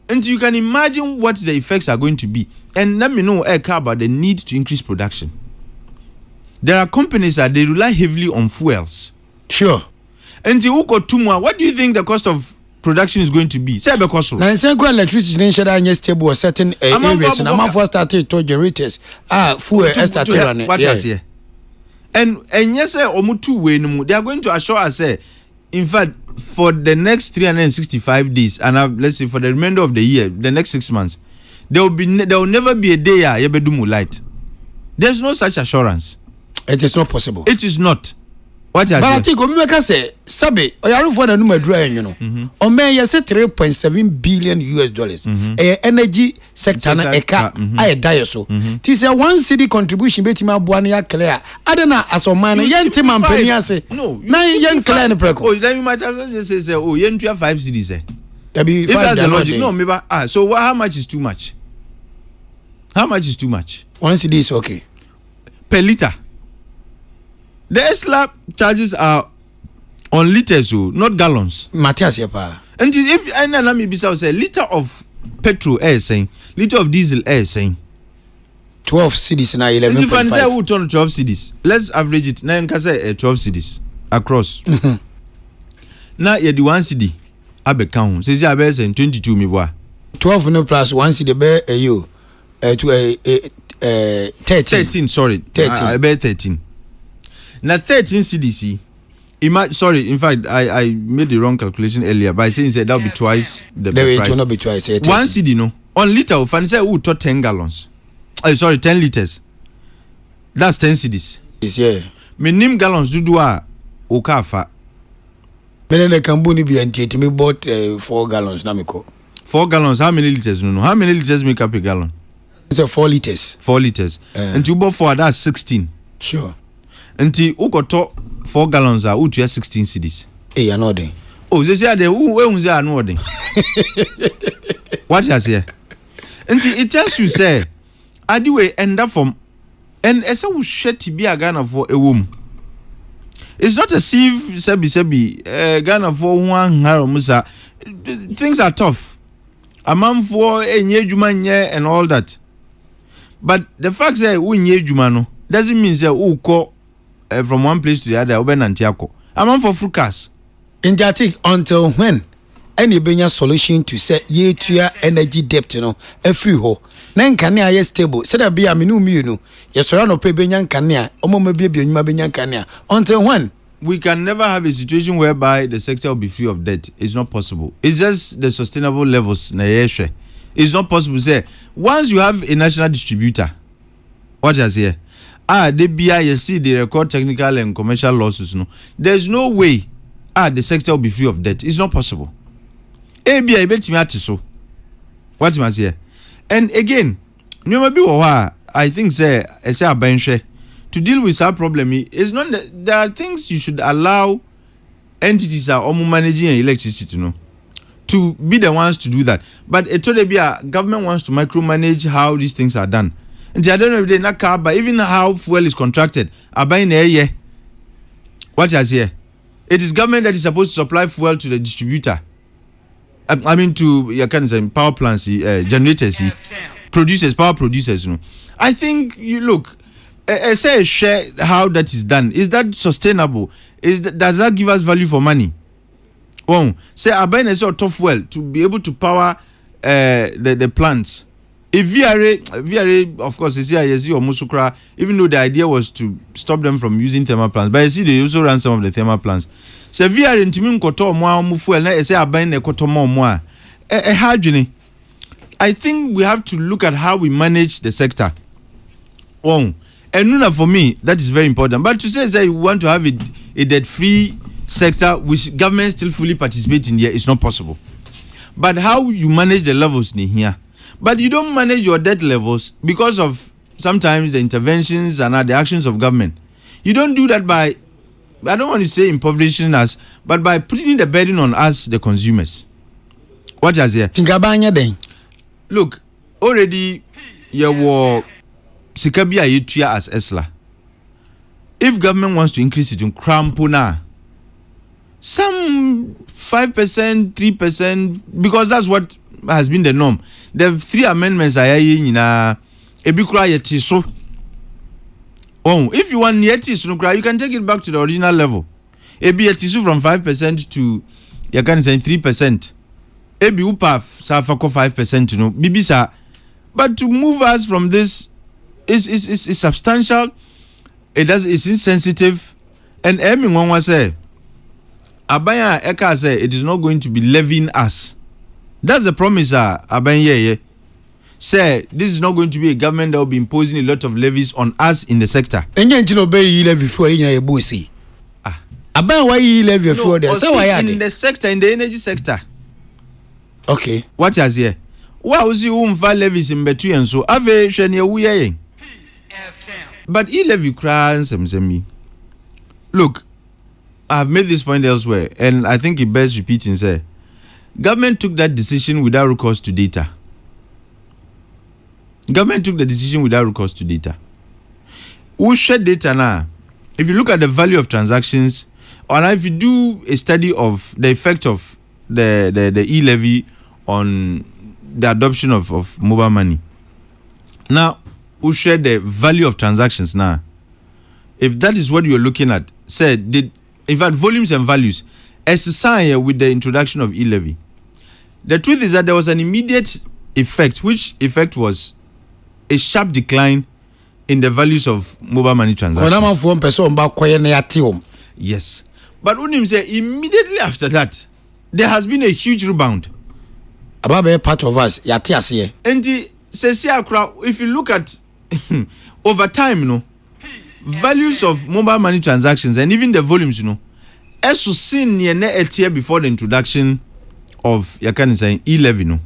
and you can imagine what the effects are going to be. And let me know about the need to increase production. There are companies that they rely heavily on fuels. Sure. And what do you think the cost of production is going to be? Say because now say go electricity nation that stable or certain areas and I'm for started to generators fuel started running. What has here? And yes omutu we no they are going to assure us in fact for the next 365 days and let's say for the remainder of the year, the next 6 months, there will never be a day yebedumu light. There's no such assurance. It is not possible. It is not. What has but I think Obimeka say sabe oyaru for na numadura o men yes 3.7 billion US dollars energy sector na eka ay die so ti say 1 city contribution betima aboa na clear adena asoman na yenti mampani ase na yen clear ne preko oh then you might have say oh yen 5 cities there be 5 that's the logic no maybe so how much is too much? How much is too much? 1 city is okay per liter. The ESLA charges are on liters, not gallons. Matthias, yepa. And if I maybe say liter of petrol air saying, liter of diesel air saying 12 cities na 11.5. If I say who turn 12 cities, let's average it. Now you can say 12 cities across. Now you the 1 city. Abe count. Says you are saying 22 mi boy. 12 no plus 1 city be you to 13. Sorry, 13. I bet 13. Now 13 CDC. In fact, I made the wrong calculation earlier by saying that will be twice the price. It will not be twice. 1 CD no. On liter of say who to 10 gallons. 10 liters. That's 10 CDs. Yes, yeah. Minim gallons do okafa. Mene kambuni bi anti me bought 4 gallons na meko. 4 gallons, how many liters? No. How many liters make up a gallon? It's 4 liters. 4 liters. And you bought 4, that's 16. Sure. Until who got 4 gallons are who to 16 CDs. Hey, another. Oh, they say who say another. What you say? Until it tells you say, anyway, end up from and as a shit to be a Ghana for a woman. It's not as if Sebi Ghana for one Musa. Things are tough. A man for a Yejumanye and all that. But the fact that unye juma no doesn't mean say uko from one place to the other oben antiako. I'm for full cars. Injatic until when any benya solution to say ye to energy debt no every ho. Nan kania ye stable. Said that be a minu no. Yes, no pay benyan kania. Omo maybe benyan kania. Until when? We can never have a situation whereby the sector will be free of debt. It's not possible. It's just the sustainable levels na yeshe. It's not possible to say once you have a national distributor. What is here? The BI you see they record technical and commercial losses. No, there's no way. The sector will be free of debt. It's not possible. ABI bet me at so. What must here? And again, I think say a bench to deal with that problem is not that there are things you should allow entities that are managing electricity to be the ones to do that. But government wants to micromanage how these things are done. And I don't know if they not car, but even how fuel is contracted. Are buying a year. What is here? It is government that is supposed to supply fuel to the distributor. I mean to your kind of power plants, generators, producers, power producers. I think you look. Say share how that is done. Is that sustainable? Does that give us value for money? Say I buy a sort of fuel to be able to power the plants. If VRA, of course, is here, or Musukra, even though the idea was to stop them from using thermal plants, but I see they also run some of the thermal plants. So VRA in Timin Koto Moa Mufuel, I say I buy a Koto Moa. I think we have to look at how we manage the sector. And Nuna, for me, that is very important. But to say that you want to have a debt-free sector which government still fully participate in here is not possible. But how you manage the levels in here. But you don't manage your debt levels because of sometimes the interventions and the actions of government. You don't do that by, I don't want to say impoverishing us, but by putting the burden on us, the consumers. What is here? Look, already you were Sikabia Yutia as Esla. If government wants to increase it in Krampuna, some 5%, 3%, because that's what has been the norm. The 3 amendments are in a bikura yetiso. If you want yetiso, you can take it back to the original level. Ebi yetiso from 5% to you can say 3%. Ebi upaf safako 5%, Bibisa. But to move us from this is substantial. It's insensitive. And Emi Mwangwa say, Abaya Eka say it is not going to be levying us. That's the promise, Abanye. Say this is not going to be a government that will be imposing a lot of levies on us in the sector. And you know, be levy for a bussy. About why you levy for there? So in the sector, in the energy sector. Okay. What is here? What was you levies in between? So Ave Shania Wuye. But levy crans me. Look, I've made this point elsewhere, and I think it bears repeating. Say, government took that decision without recourse to data. Government took the decision without recourse to data. We share data now. If you look at the value of transactions, or if you do a study of the effect of the e-levy on the adoption of mobile money. Now, we share the value of transactions now. If that is what you're looking at, in fact, volumes and values, as a sign with the introduction of e-levy. The truth is that there was an immediate effect, which effect was a sharp decline in the values of mobile money transactions. Yes. But Unim say immediately after that, there has been a huge rebound. About a part of us, Yatias. And if you look at over time, values of mobile money transactions and even the volumes, as to seen near a year before the introduction of e-levy,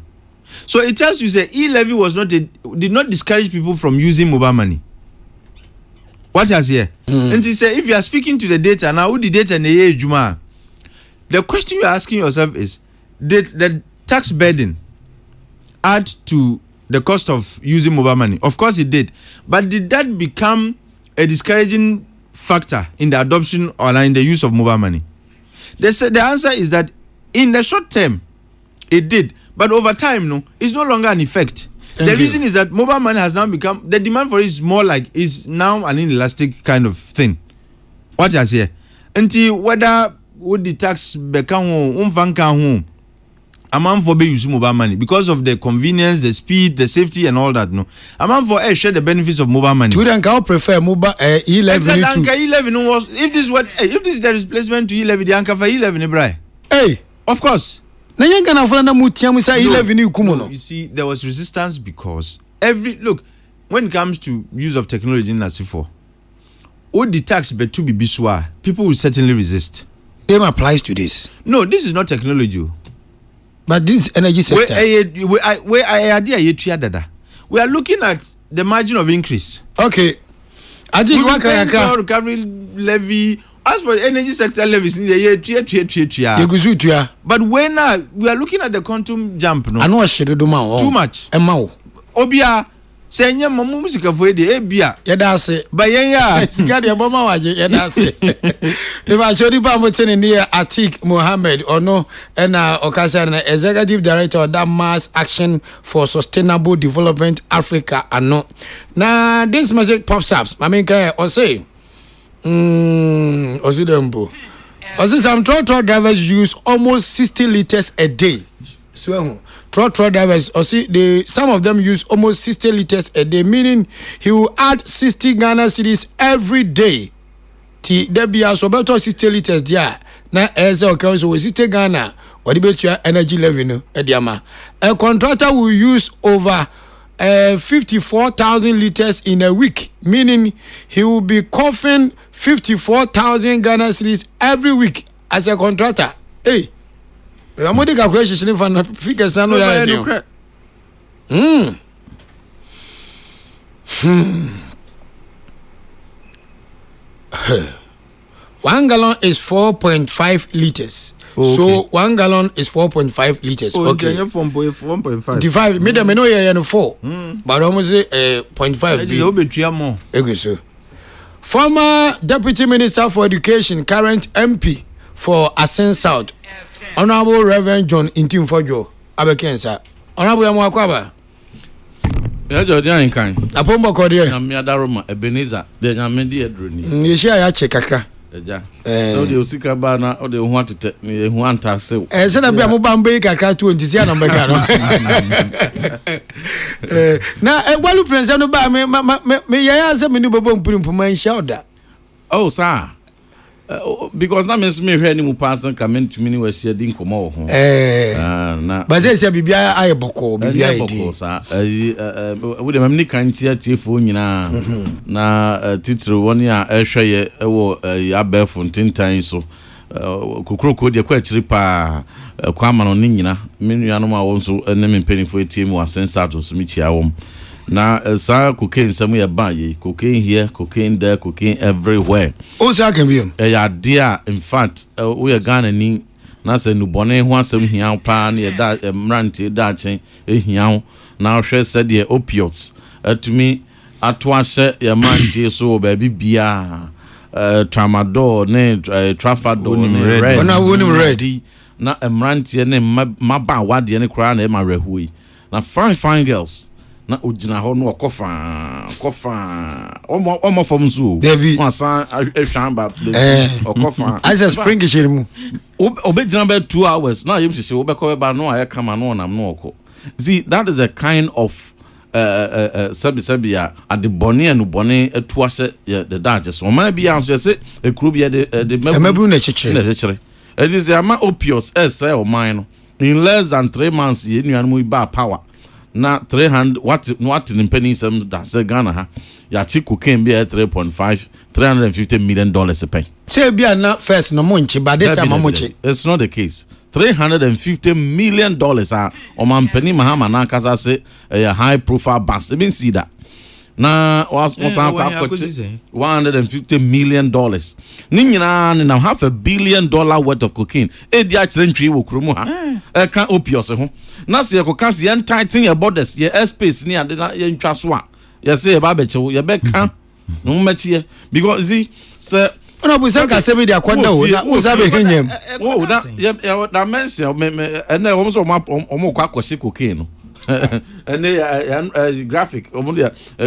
So it tells you that e-levy did not discourage people from using mobile money. What has here? And he said, if you are speaking to the data now, who the data in the Juma? The question you are asking yourself is, did the tax burden add to the cost of using mobile money? Of course it did. But did that become a discouraging factor in the adoption or in the use of mobile money? The answer is that in the short term, it did. But over time, it's no longer an effect. The reason is that mobile money has now become, the demand for it is more like, is now an inelastic kind of thing. What I say? Until whether would the tax become home, a man for be use mobile money because of the convenience, the speed, the safety, and all that. No, a man for share the benefits of mobile money. We don't prefer mobile e-levy to e-levy. No, was if this is the replacement to e-levy, the anchor for e-levy, bro. Hey, of course. Na yenga na fana mutiamu sa e-levy ni ukumono. You see, there was resistance because when it comes to use of technology in Nasifo, all the tax but to be biswa, people will certainly resist. Same applies to this. No, this is not technology. But this energy sector. We are looking at the margin of increase. Okay. I think one can recovery levy. As for the energy sector levies in the year, but when we are looking at the quantum jump, no, I know I should do too much. Obia. Senya mamu musika foede ebia yeda ase ba yenya sika de boma waje yeda ase e ba chori ba motene ne Atik Mohammed ono na okasa na executive director of that mass action for sustainable development Africa ano na this message pops up I mean can or say osidembo also some truck drivers use almost 60 liters a day so truck drivers, or see, some of them use almost 60 liters a day, meaning he will add 60 Ghana cedis every day. There be also about 60 liters there. Now, as a okay, so 60 Ghana, what about your energy revenue? A contractor will use over 54,000 liters in a week, meaning he will be coughing 54,000 Ghana cedis every week as a contractor. Hey. I'm going to calculation if I figures no One gallon is 4.5 liters. Okay. So 1 gallon is 4.5 liters. Okay. 1.5. Divide. Me dem no here 4. But almost 0.5. Okay, so. Former Deputy Minister for Education, current MP for Asen South. Honorable Reverend John Intimfojo Abekensa. Honorable Amwakwaba. Ya Jordan kan. Apombo kodie. Na me adaroma Ebenezer de nyame de adroni. Ye share ya chekakra. Eja. So de osika ba na o de hu atete me hu antase. Se na bia mo ba mbe kakra 20 sia na mbeka no. Na egwalu president no ba me ya se me ni bobo mpumpuma nsha oda. Oh sir. Because na means me hwe ni mu person come to me we share din komo ho na baze se bibia aye boko bibia edi sa we dem ni kan tia tiefo nyina na titire woni a ehwe ye wo abefo ntintan so Kokrokoo de kwa chiri pa kwa mano ni nyina me nuanom a won so ne me mpanifo etiemu asensato so mi chia wom na sa cocaine some ya buy cocaine here, cocaine there, cocaine everywhere. Also can be ya dear in fact we are Ghana ni na se nu bone ho asem hia pa na da mrante da chen hia na hwe said the opioids to me atwase ya mantie so ba bibia tramadol ne trafadol ne red ona woni red na mrante ne maba wade ne kra na e ma rehui na fine girls na ojina ho no okofa omo fom so wansan ehwan ba okofa asa spring shirimu obejina be 2 hours na yem hye obekọ ba no aye kama no nam no okọ see that is a kind of sabia at the bonnie and bonnie etuase the dodges o ma bia so say ekuru bia the mebu na chichire it is a ma opioids o mine no in less than 3 months ye nuanmu ba power na 300 what in penny some that say Ghana ha ya chi cocaine be $350 million a pay. Say be na first no monchi but this time monchi. It's not the case. $350 million o man penny mahama na kasa say a high profile bust. Even see that. Na was $150 million. Ninyina na $500 million worth of cocaine. E dia chrenchi wo kromu ha. E kan opioids ho. Na se ko kasi en tighten your borders, your airspace ni ade na ye ntwa so a. Ye say ba be chewo, ye be kan. No mechi because see say ona bu se ka se be dia kwanda wo na wo sa be henyem. Oh na ye na mention me ene wo so mo kwa kwose cocaine no. and they graphic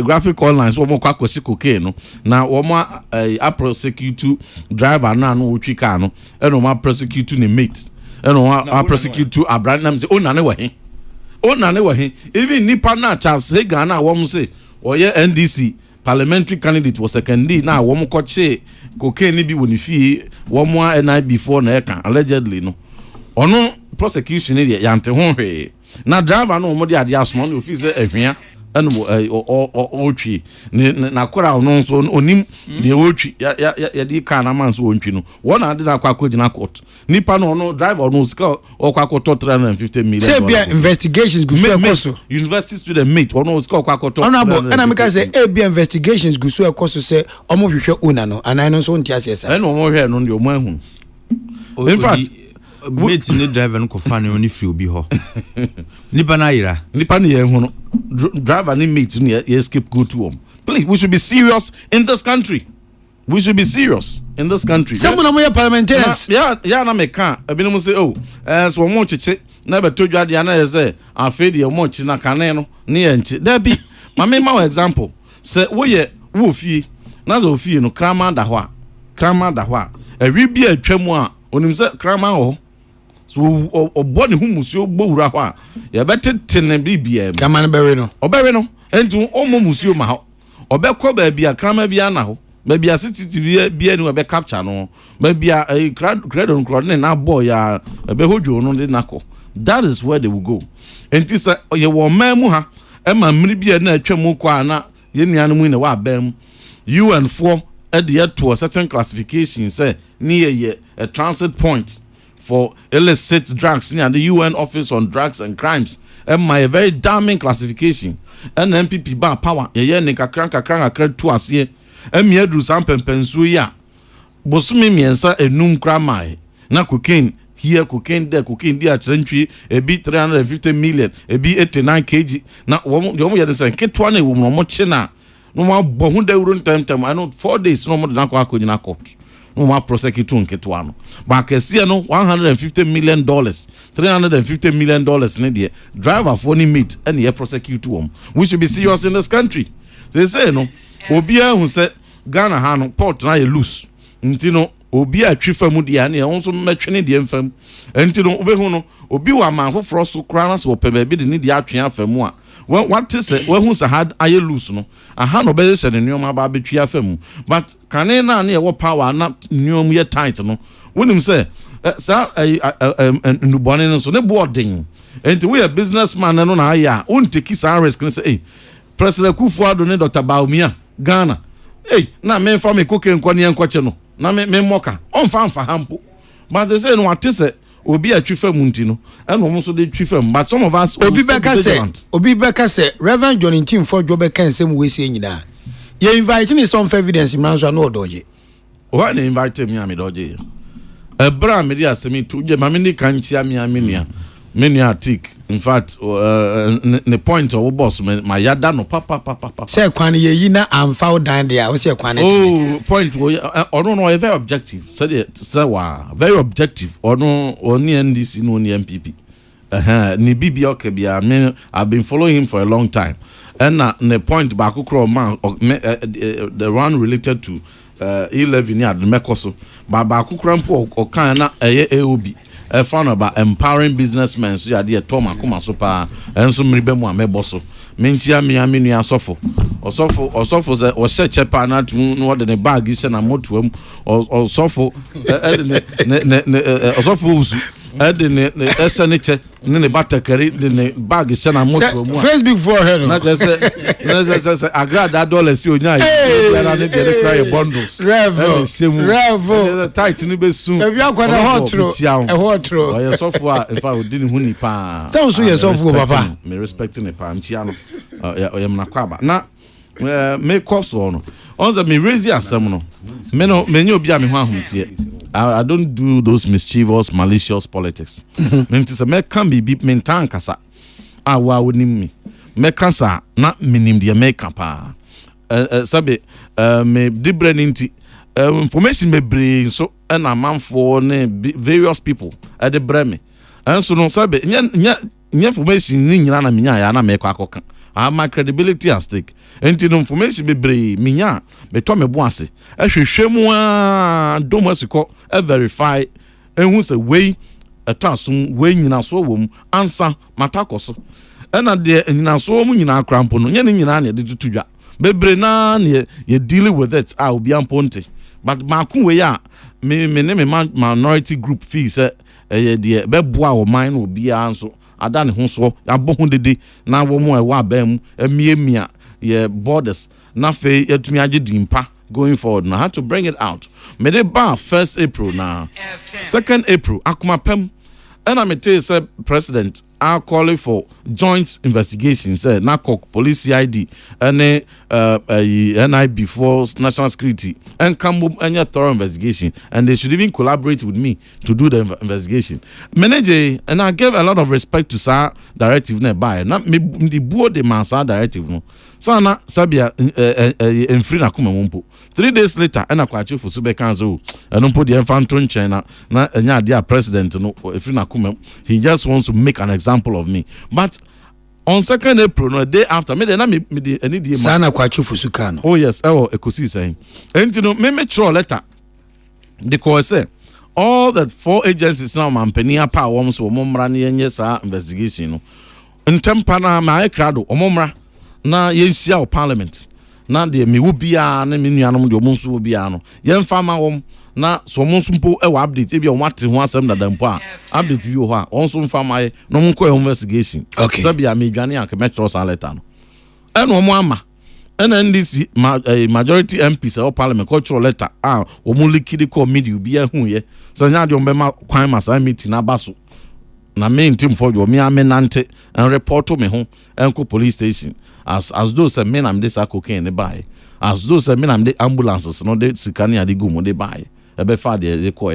graphic online so mo kwa kwesi cocaine no na wo mo a prosecute driver na no wotwi car no e no ma prosecute ne mate e no ma prosecute Abraham say ona ne wa he even nipa na Charles Hagan na wo mo say oye NDC parliamentary candidate was secondary na wo mo koche cocaine bi woni fie wo mo a before na e kan allegedly no ono prosecution ne yante ho hwe na driver no mo de ade asoma no fi se ehwea eno otwi na kora ono so onim de otwi ya di car na man so ontwi no wona ade na kwa gina court nipa no no driver no ska okwa koto 350 million say bia investigations go so ekoso university student mate ono ska okwa koto honorable and make say bia investigations go so ekoso say omo hwehwe una no anan no so ntia asa eno omo hwe no de omo ahun in fact mate ni driver no ko fa ne oni free obi ho nipa na ira nipa ne ye hu no driver ni mate ni escape go to home. Please, we should be serious in this country. We should be serious in this country. Someone among parliamentarians. Yeah, na me kan. Ebinom say so mo chiche na be todwa dia na say afedi e mo chi na kane no ne ye nchi. There be ma example. Say wo fie na zo fie no krama da ho a. Ewi bi atwam a onim say krama ho. So obone hu musuo gbowura ho a ye betete ne bibia krama ne bewe no. Obewe no. Enti omo musuo ma ho. Obekọ ba bia krama bia na ho. Maybe a CCTV be no be capture no. Maybe a credit on credit na boy ya be hojo no de nako. That is where they will go. And this ye wo mamu ha e ma mmiri bia na atwam kwa na ye nuanu na wa bam. UN4 adhere to a certain classification say near a transit point for illicit drugs near the UN Office on Drugs and Crimes. A very damning classification. And MPP ba power ye ne kakran to ase. Emiadru sampempensu ya bosumi miensa enum kramai na cocaine here cocaine there cocaine dia trentwi ebi 350 million ebi 89 kg na wo ye say ketwa na wo mo che na no ma bohu da eurontem I know 4 days no mo na kwa akonyina court no ma prosecute nketwa no ba kese no 150 million dollars 350 million dollars ne de driver for ni meet and ye prosecute wom. We should be serious in this country. They say no obia hu se Ghana ha no port na ye loose nti no obi atwi fam dia na ye so metwene dia mfam nti no obehu no obi wa manfo froso kra na so pebe bi de ne dia atwe afam a what is we hu se had aye loose no aha no be se ne nyoma ba betwi afam but kane na ye wo power na nyom ye tight no wonim se sa nubone no so ne boarding nti we a businessman no na aya unteki sa risk ne say President Kufuor ne Dr. Baumia Ghana na me fa me koke nkwane nkwache no na me moka onfa hampo but they say no atese obi atwifam nti no and wo so de twifam but some of us obi beka say Reverend John Tim for jobe kan sem we say nyina ye invite me some evidence man so na odoje o na invite me am doje ebra me dia semi to je ma me ni kan chia me amenia many article in fact the point of boss my yada no papa say kwan ye yi na amfa down there we say kwan point no very objective say wa very objective oni NDC no ni MPP ni bibi okebia me I've been following him for a long time and the point back man the one related to levy ni admekoso ba akukura mpo okan na AOB found about empowering businessmen so ya Tom akoma so pa enso mribe mu amebo so mentia mi aminu asofo osofo ze o se chepa na no de ne bag ise na moto am osofo ne osofo usu de ne eseniche ne batakari de ne bag ise na moto mu Facebook for her na say agrada dollars si onya na ne de cry bundles revo tight ni be sun e bi akwada hotro oye sofo a in fact odini huni pa so so ye sofo papa me respecting the pa ntia no oye mnakwaba na me course no once me raise asem no me no me obi a me ho ahuntie I don't do those mischievous malicious politics me ntse me can be me tan kasa wa wonim me me kasa na minim de me kapa sabe me dibre nti information me bring so na manfo ne various people at the breme and so no sabe nya information ni nyina na minya ya na mekọ akoka my credibility at stake enti no information bebre minya beto me bo ase ehwehwemu a domasiko verify ehun se wey etasun wey nyina so wom ansa matakoso ena de nyina so wom nyina krampo no nye ne nyina na de tutudwa bebre na ye deal with it obi amponte but makun we ya me minority group fee say de beboa wo man no obi anso ada ne ho so abohu dede na wo mo ewa abam emiemia ye borders na fe etumi age dimpa going forward now I had to bring it out me dey bar 1st April now 2nd April akuma pem and I tell you president are calling for joint investigation say NACOC police CID and NIB for national security and come any thorough investigation and they should even collaborate with me to do the investigation manage and I gave a lot of respect to sir directive nearby na me the board the man sir directive no so na sabia en free na kuma mumpo 3 days later and akwachi for sube kanzo and mpo the infanto nchen na enya dia president no free na kuma he just wants to make an example of me but on 2nd April no day after me na me any day sana kwachi for sukano oh yes ekosi saying enti no me throw letter the call say all that 4 agencies now mampani apa wom so momra na yenye sa investigation no ntempa na ma ekrado omomra na yensia o parliament na de me wo bia na me nuanom de omonso wo bia no yemfa ma wom na so omonso mpo e wa update e bia wate ho asem dadampo a update bi ho a onso mfa ma no monko investigation sabia me dwane a ke metro sa letter no eno mo ama NDC majority MPs or parliament cultural letter omo likidi ko media bia hu ye so nya de ombema kwan masa meeting na baso na main team for you me amenante and report to me ho enko police station as those say men am this cocaine they buy as those say men am the ambulances no they sikani ade gumo they buy e be fa they call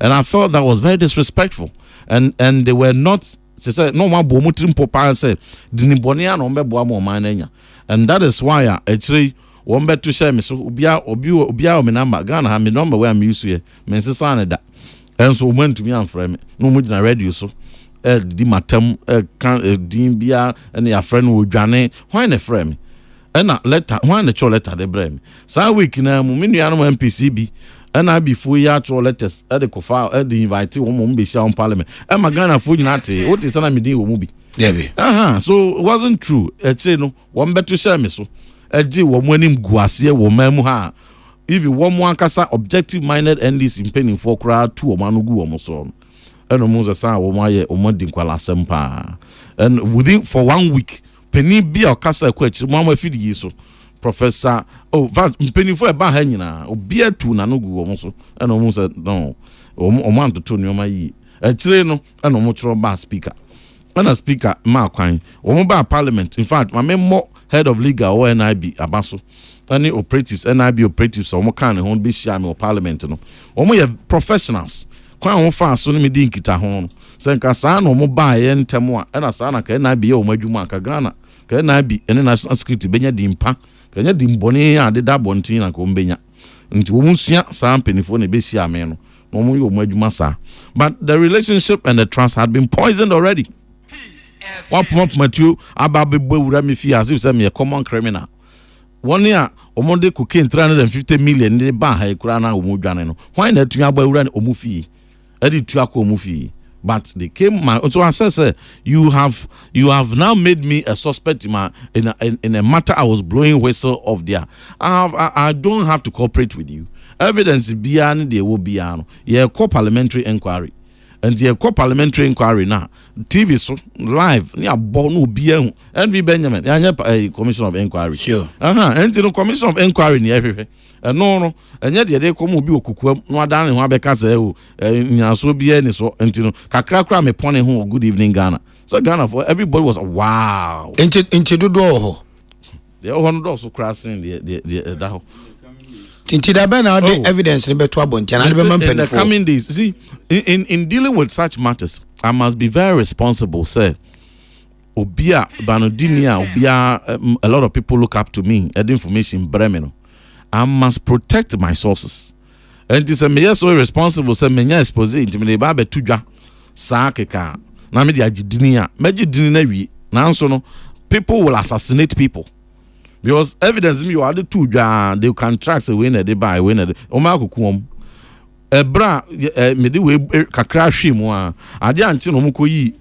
and I felt that was very disrespectful and they were not say no one bo mutrim popa say dinibone ya no mbe bo am man anya and that is why actually one bet to share me so obia o me number Ghana ha me number where am use here me sesa na da and so went to me and frame no mo na radio so di matam kan din bia and your friend wo dwane why na frame and na letter why na cho letter de brem sa week na mu menu anu MPCB and I before ya cho letters e de ko file de invite wo mo be share on parliament e magana fo nyina te what is na me din wo mu bi Debbie. So it wasn't true actually no one bet to share me so eji wo mo anim guase wo mamu ha even one more kasa objective minded NDC in penning for crowd two o manu gu o mo so and mo za sa wo mo aye o mo din kwala sempa and within for 1 week penny bia o kasa kwa chi mo afidi so professor penny for e ba ha nyina obi atu na no gu o mo so and mo say no o mo anto nyoma yi actually no and mo chro ba speaker and a speaker ma kwan o ba parliament in fact my memo head of legal or NIB abaso any operatives NIB operatives so mo kan ho be share me o parliament no o mo ye professionals kwan ho fa so no me din kita ho so nka sa na o mo ba ye ntemo a na sa na ka NIB ye o madwuma ka Ghana ka NIB ene national security benya dimpa ka nya dimbone ya de da bontin na ko mbenya nti wo musua sa mpenifo na be share me no mo ye o madwuma sa but the relationship and the trust had been poisoned already. What pump Matthew Ababe Wura me fi as if say me a common criminal. 1 year omonde cocaine 350 million in the ban ha kura na omu dwane no. Why na tun Abawura omu fi? Edi tu akọ omu fi. But they came so I said you have now made me a suspect in a matter I was blowing whistle of there. I don't have to cooperate with you. Evidence beyond there will be yeah, parliamentary inquiry. And the parliamentary inquiry now TV so live near Bono Bien and Benjamin a commission of inquiry sure and the commission of inquiry near everywhere no and yet they come be okuku no dan ho abeka say o nyaso bia ni so enti no kakra me pone ho good evening Ghana so Ghana for everybody was wow into do ho they all no so crossing the that Tinti da ben the evidence in beto abontia na be man in the coming days see in dealing with such matters I must be very responsible sir obia banodinia obia a lot of people look up to me at information bremeno I must protect my sources and this me so responsible sir menya expose into me ba betudwa sa keka na me de agidini a meji dini na wi nanso no people will assassinate people because evidence me you are the two they can track say when they buy when they o ma kokum ebra me de we kakra hwe mu a ade anti no mkoyi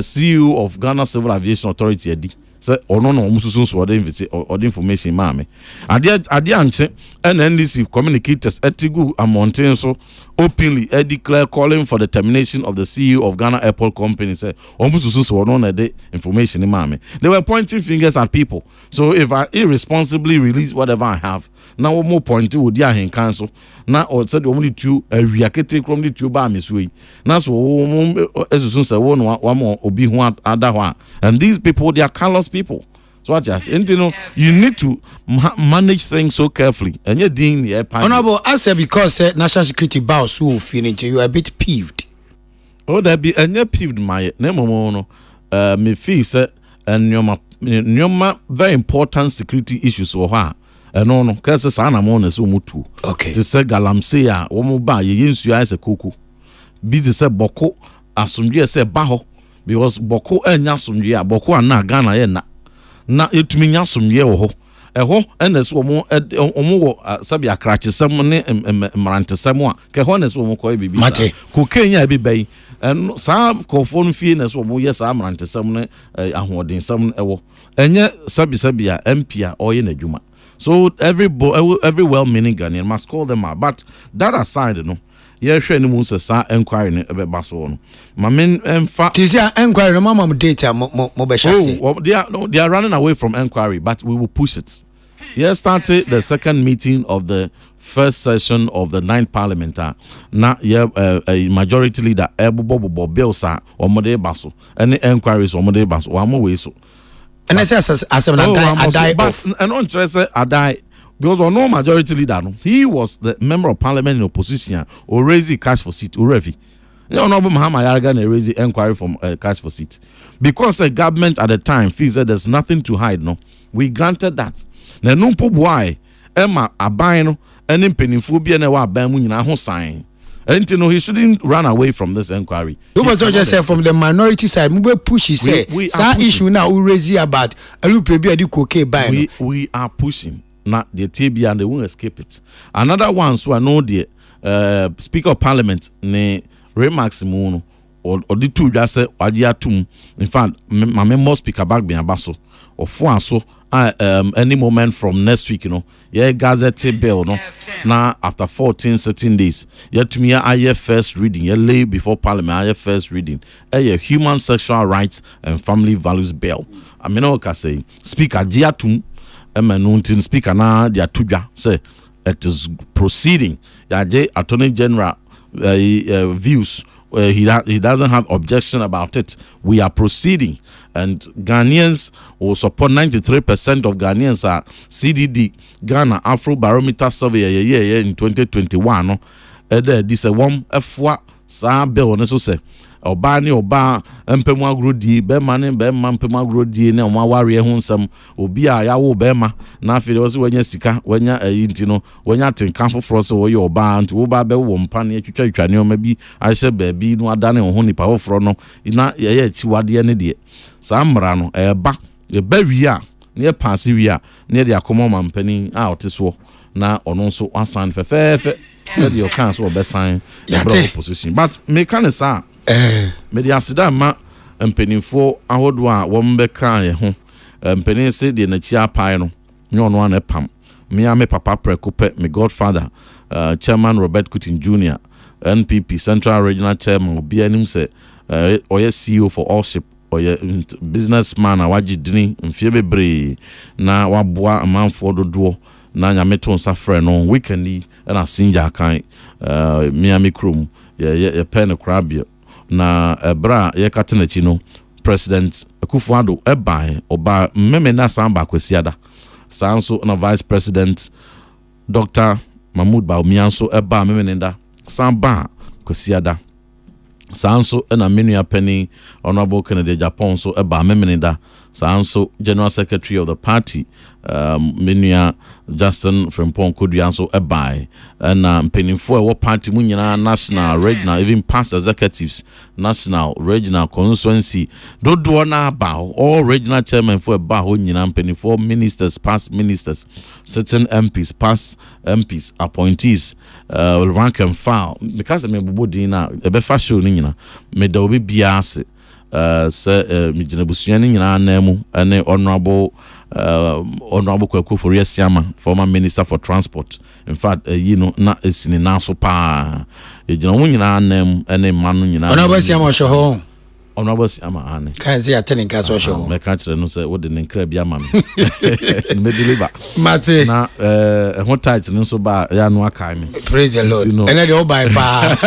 CEO of Ghana Civil Aviation Authority adi say ono no mususun so the information ma me ade anti NNDC communicators etigu amountain so openly declare calling for the termination of the CEO of Ghana Airport Company say omususun so ono na the information ma me. They were pointing fingers at people. So if I irresponsibly release whatever I have, now more point to the ahen council now or said only two reacted from the two ba misui now so esusun say one more obi hu ada ho and these people they are callous people. So what just you need to manage things so carefully and you're doing the honorable answer because national security bow so feeling you are a bit peeved. Oh that be and you're peeved my name no me feel say and nyoma very important security issues so ha no no kase sa na mo na so mutu okay to say galamse a wo mo ba ye yensu ya se koko bi to say boko asomdwe say ba ho because boko anya asomdwe a boko ana Ghana ye na etumi nya asomdwe wo ho eho ene so mo wo sabi akrachesem ne marantesem a ke ho ne so mo ko bibi ko kenya bi bai en sa ko fon fie ne so mo ye sa marantesem ne ahodensem ewo enye sabi a MP a oye na dwuma. So every well-meaning Ghanaian must call them out. But that aside, you know, yeah, sure, any moon says inquiry about Basso. My men tis ya inquiry, mama data they are running away from inquiry, but we will push it. Here started the second meeting of the first session of the 9th Parliament. Now, a majority leader, Bobo Bilsa, or Mode Basso, any inquiries or Mode Basso, or more so. And I says, I die off. And on Tressa, I die because on no majority leader. He was the member of parliament in opposition or raise the cash for seat or revy. You know, Muhammad Yargan raise the inquiry from cash for seat because the government at the time feels that there's nothing to hide. No, we granted that. Now, no why Emma Abino and Pennyphobia and our Bamuina who sign. And you know he shouldn't run away from this inquiry. You was just say from the minority side, we push. He say, "Sa issue now we raise about a little baby di cocaine buy." We are pushing. Not the TB and they won't escape it. Another one, so I know the Speaker of Parliament ne remarks mono or the two just say tum. In fact, my member speaker back being abaso or for so. Any moment from next week, you know, gazette bill, no. Now after 13 days, to me, I first reading, lay before Parliament, I first reading, human sexual rights and family values bill. I mean, I can say, Speaker Diatum, Nuntin, Speaker na Diatuja, say it is proceeding. Attorney General views. He doesn't have objection about it. We are proceeding, and Ghanaians will support 93% of Ghanaians are CDD Ghana Afro Barometer Survey in 2021. No, this one F1 sa bill ne so say oba ni oba mpemu agrodi be man be man mpemu agrodi ne o ware ho nsam obi a ya wo be ma na afide wo se wanya sika wanya ayinti no wanya tenka foforo se wo ye oba nti wo ba be wo mpa ne twitwa ne o ma bi ahye ba bi no adane ho nipa foforo no na ye chiwade ne de sa mra no ba wi a ne pass wi a ne de akomo mampani a oteso na ono nso asan fefefe ne de o kan so obesan the opposition but me kan sa me de asida ma mpanimfo ahodo a wo mbeka ye ho mpanin se de na chia pai no nyono an pam me a me papa prekope me godfather chairman Robert Kutin Jr. NPP Central Regional Chairman obi anim se oye CEO for all ship oye businessman a wagidini mfie bebre na waboa amanfo dodo na nyameto nsa frɛ no weekend na sinja kan Miami Chrome ye pen crabia na bra ye katena chi no President Akufo-Addo eban oba mmeme na samba kwesiada sanso na Vice President Dr. Mahmoud Bawumia eba mmeme nda samba kwesiada sanso na menua penny Honorable Kennedy Japan so eba mmeme nda so General Secretary of the party, Minia Justin Frimpong Kudianso Ebai, and penning for what party Munina national, regional, even past executives, national, regional constituency, don't do na bow, all regional chairman for a bow, penning for ministers, past ministers, certain MPs, past MPs, appointees, rank and file, because I mean, Budina, a befasho nina, may there be biase. Mijinebusiani nyina nemu ene honorable Kokrokoo for Yesiama, former minister for transport. In fact, na esini na so pa ejina wo nyina nemu ene manu nyina honorable Yesiama sho ho honorable Yesiama ane kan say attending ka so sho me ka kire no say wo de ne nkra bia ma me me deliver mate na ho tight no so ba ya no aka me praise the Lord ene de o bai pa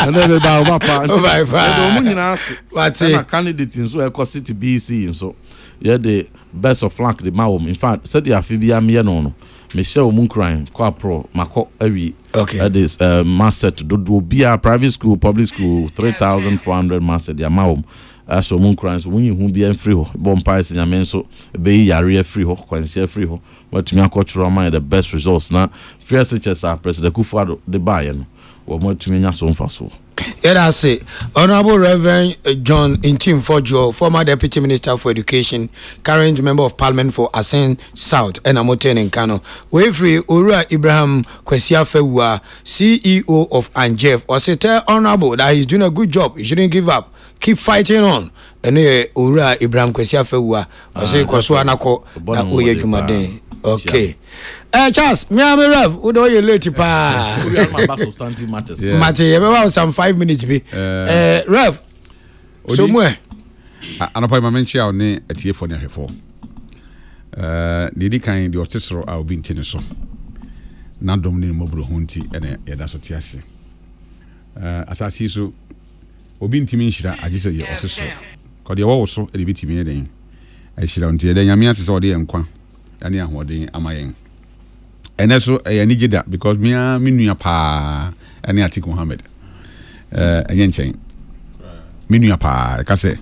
ene de ba o pa o bai pa do mu nyina ase mate na candidate nso e ko city BC nso ye the best of luck the mawom. In fact said ya fi bia me no me share mu nkran kwa pro mako awi okay that is master to do bia private school public school 3,400 master the mawom so mu nkran so wunyi hu bia free ho bon price nyame so be yare free ho kwanse free ho but me akotro man the best results na free SHS president Kufuor the buy no wo mo tumi nya so mfa so. Yeah, that's it. Honorable Reverend John Intim Fojo, former Deputy Minister for Education, current Member of Parliament for Asen South, and Amoten in Kano. Free Ura Ibrahim Kwesia Fewa, CEO of Anjef, or say, tell Honorable that he's doing a good job. He shouldn't give up. Keep fighting on. And Ura Ibrahim Kwesia Fewa, or say, Kwaswanako, na Oye Jumade. Okay. Charles, me am Rev. Who do you late pa? We are about substantive matters. Mate, you have some 5 minutes be. Rev. Somewhere. Anapa ma menchi a ne atie fo ne hwefo. Didi kan de otesoro a obi ntene so. Na dom ne mobro honti ene yeda so te ase. Asasi so obi ntimi nhira agise ye otesoro. Ko de wo so e bitimi ne den. Ahira onti de nyame ase so de enkwa. Ani ahoden amayen. Ene so yani gida because me nua pa ani Atiku Mohammed. Enyen chen. Me nua pa ka se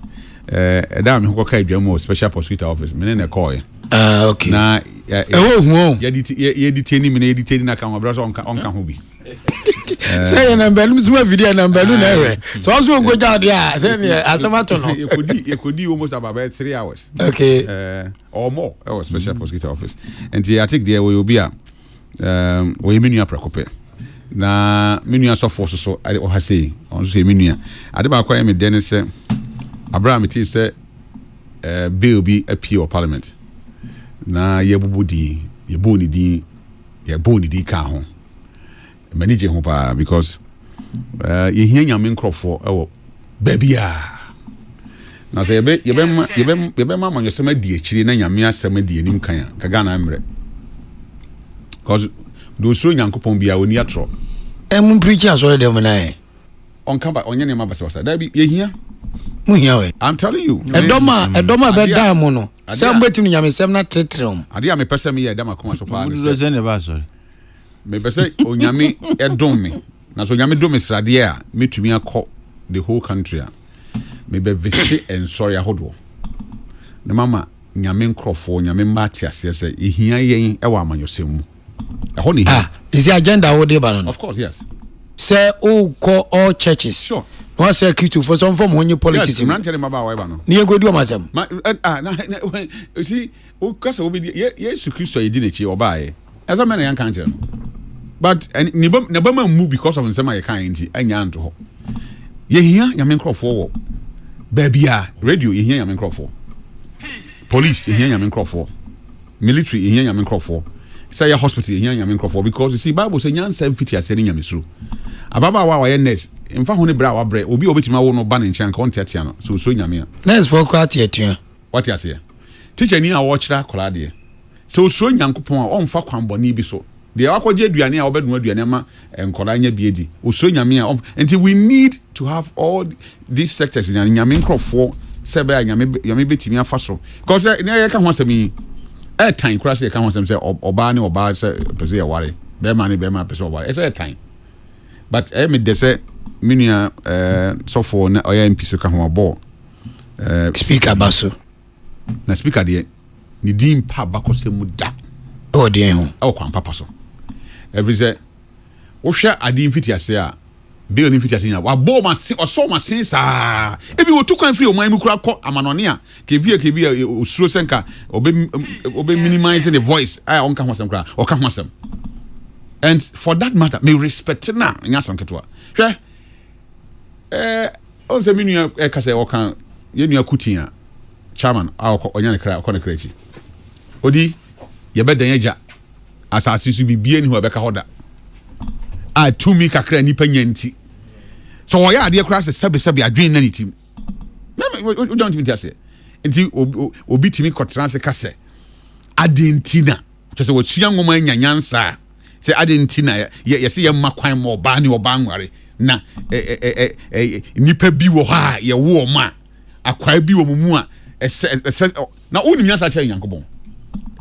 da me ho ka adwam special prosecutor office me ne call. Okay. Na ye detain me na ye detain na kan obra so onka ho bi. Say na mbelu zuma video na mbelu na ewe. So also go down there say me asamato no. You could do almost about 3 hours. Okay. Or more. Special prosecutor office. And I take there will be a we menua prekope. Na menua so force so I ha say on say menua. Ade ba kwa me den say Abraham it say bill be appeal parliament. Na ye bubudi ye boni di ka ho. Manage ho pa because ye hia nyame nkrofo ewo babia na say ye be ma manyosema di akiri na nyame asema di enim kan ka Ghana amre cause do so nyankopon bia oni atro preacher so dem na onka ba onye ne ma basa da bi ye hia mu hia we I'm telling you edoma be dan mu no sem betim nyame sem na tetrom ade a me pese me ye da makoma so fa ne ba sorry me pese onyame edom me na so onyame dom srade a metumi akọ the whole country me be visit and sorry ahodo na mama nyame nkrofo nyame mate ase se ehia yen e wa amanyosem mu eho ne is the agenda wo dey ba no of course yes say all call all churches sure one say Christo for some form when politics yes man tell me ba wa no ni go do amacham you see o kasa obi Yesu Christo yedi na chi obae eza me na yan kan no but ne ba ma move because of nsema ye kan nti anya anto ho ye hia nyame nkrofo wo babia radio ye hia nyame nkrofo police ye hia nyame nkrofo military ye hia nyame nkrofo say hospital ye hia nyame nkrofo because you see Bible say nyansa mfiti asere nyame suru ababa wa ye nurse mfa ho ne bra wa bre obi obetima wo no ba ne nchen kon tiatia no so nyame nurse for kwati etua what you say teacher ni a wo kira kola de so nyankopon a omfa kwanboni bi so de akwaje aduane a obedun aduane ma enkola nya biedi oso nyame a until we need to have all these sectors in nyame nkrofo sebe a nyame betimi afa so because ne ka ho asemi time kura se ka ho asemi se oba ne oba se pese ya ware be ma ne be ma pese ware e time but me de se minua so for na oya MP so ka ho abo speaker baso na speaker de ni din pa bakose mu da oh de ho e kwan papa so every say wo hwe ade mfiti ase a bill mfiti ase nya wa bo ma se oso ma sen sa e bi wo tu kwan fi o man mu kura kọ amanone a ke bi osuro senka obe minimize the voice I on kan hosem kura o kan hosem. And for that matter me respect na nya sam ketwa hwe on se minu e ka se o kan ye nua kutia chairman onya ne kra ko ne kra chi odi ye bedan agya asase su bibie ni ho be ka hoda a tumi kakra nipa nyanti so wo ya ade kra se sebe adwen na ni tim we don't even say enti obi timi kotrans ka se adentina to se wo sua ngoma nyanyansa se adentina ye se ye makwan mo ba ni oba nware na nipa bi wo ha ye wo ma akwa bi wo mu a na woni nyansa cha yankobon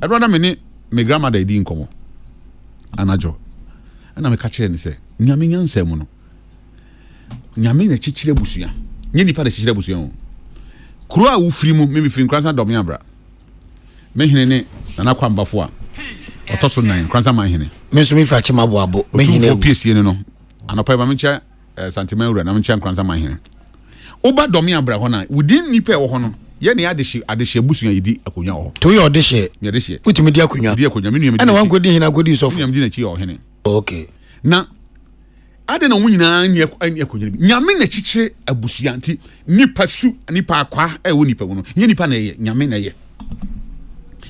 edwana me grandmother di nkomo anajo na me ka kire ni se nyame nyansa mu no nyame na chichire busua nye nipa na chichire busua o kuro a wo firi mu me firi kransa dom ya bra me hene ne na kwa mbafo a otoso 9 kransa man hene me so me fa chema boabo me hene o piesie ne no anopa ba me cha santima ura na me cha kransa man hene oba dom ya bra ho na within nipa e wo ho no ye ne adehye busua yidi akonya ho to ye odehye me adehye utimi di akonya me nua me ana wan godi hina godi so me nua me di na chi o hene okay na ade na wo nyina ni akonya bi nyame na chichire abusua nti nipa su nipa akwa e wo nipa wono nye nipa na ye nyame na ye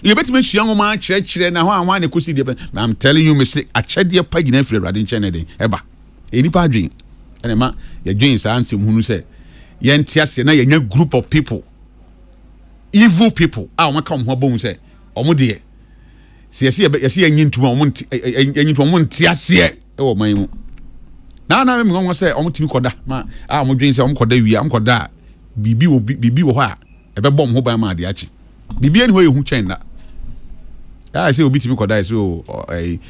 ye betime sua ngoma chire na ho anwa na kosi de I'm telling you me say achede pa gina firi rade nche na den eba e nipa adwen ene ma ye dwen sa ansem hunu se ye ntiase na ye nya group of people evil people a o maka ho abom se omo de se ye nyintuma omo ntiase e wo man mu na me ngon se omo timi koda ma a omo dwen se omo koda wi am koda bibi wo ho a e be bom ho ban ma de achi bibi eni ho ye hu chen na a se obi timi koda se o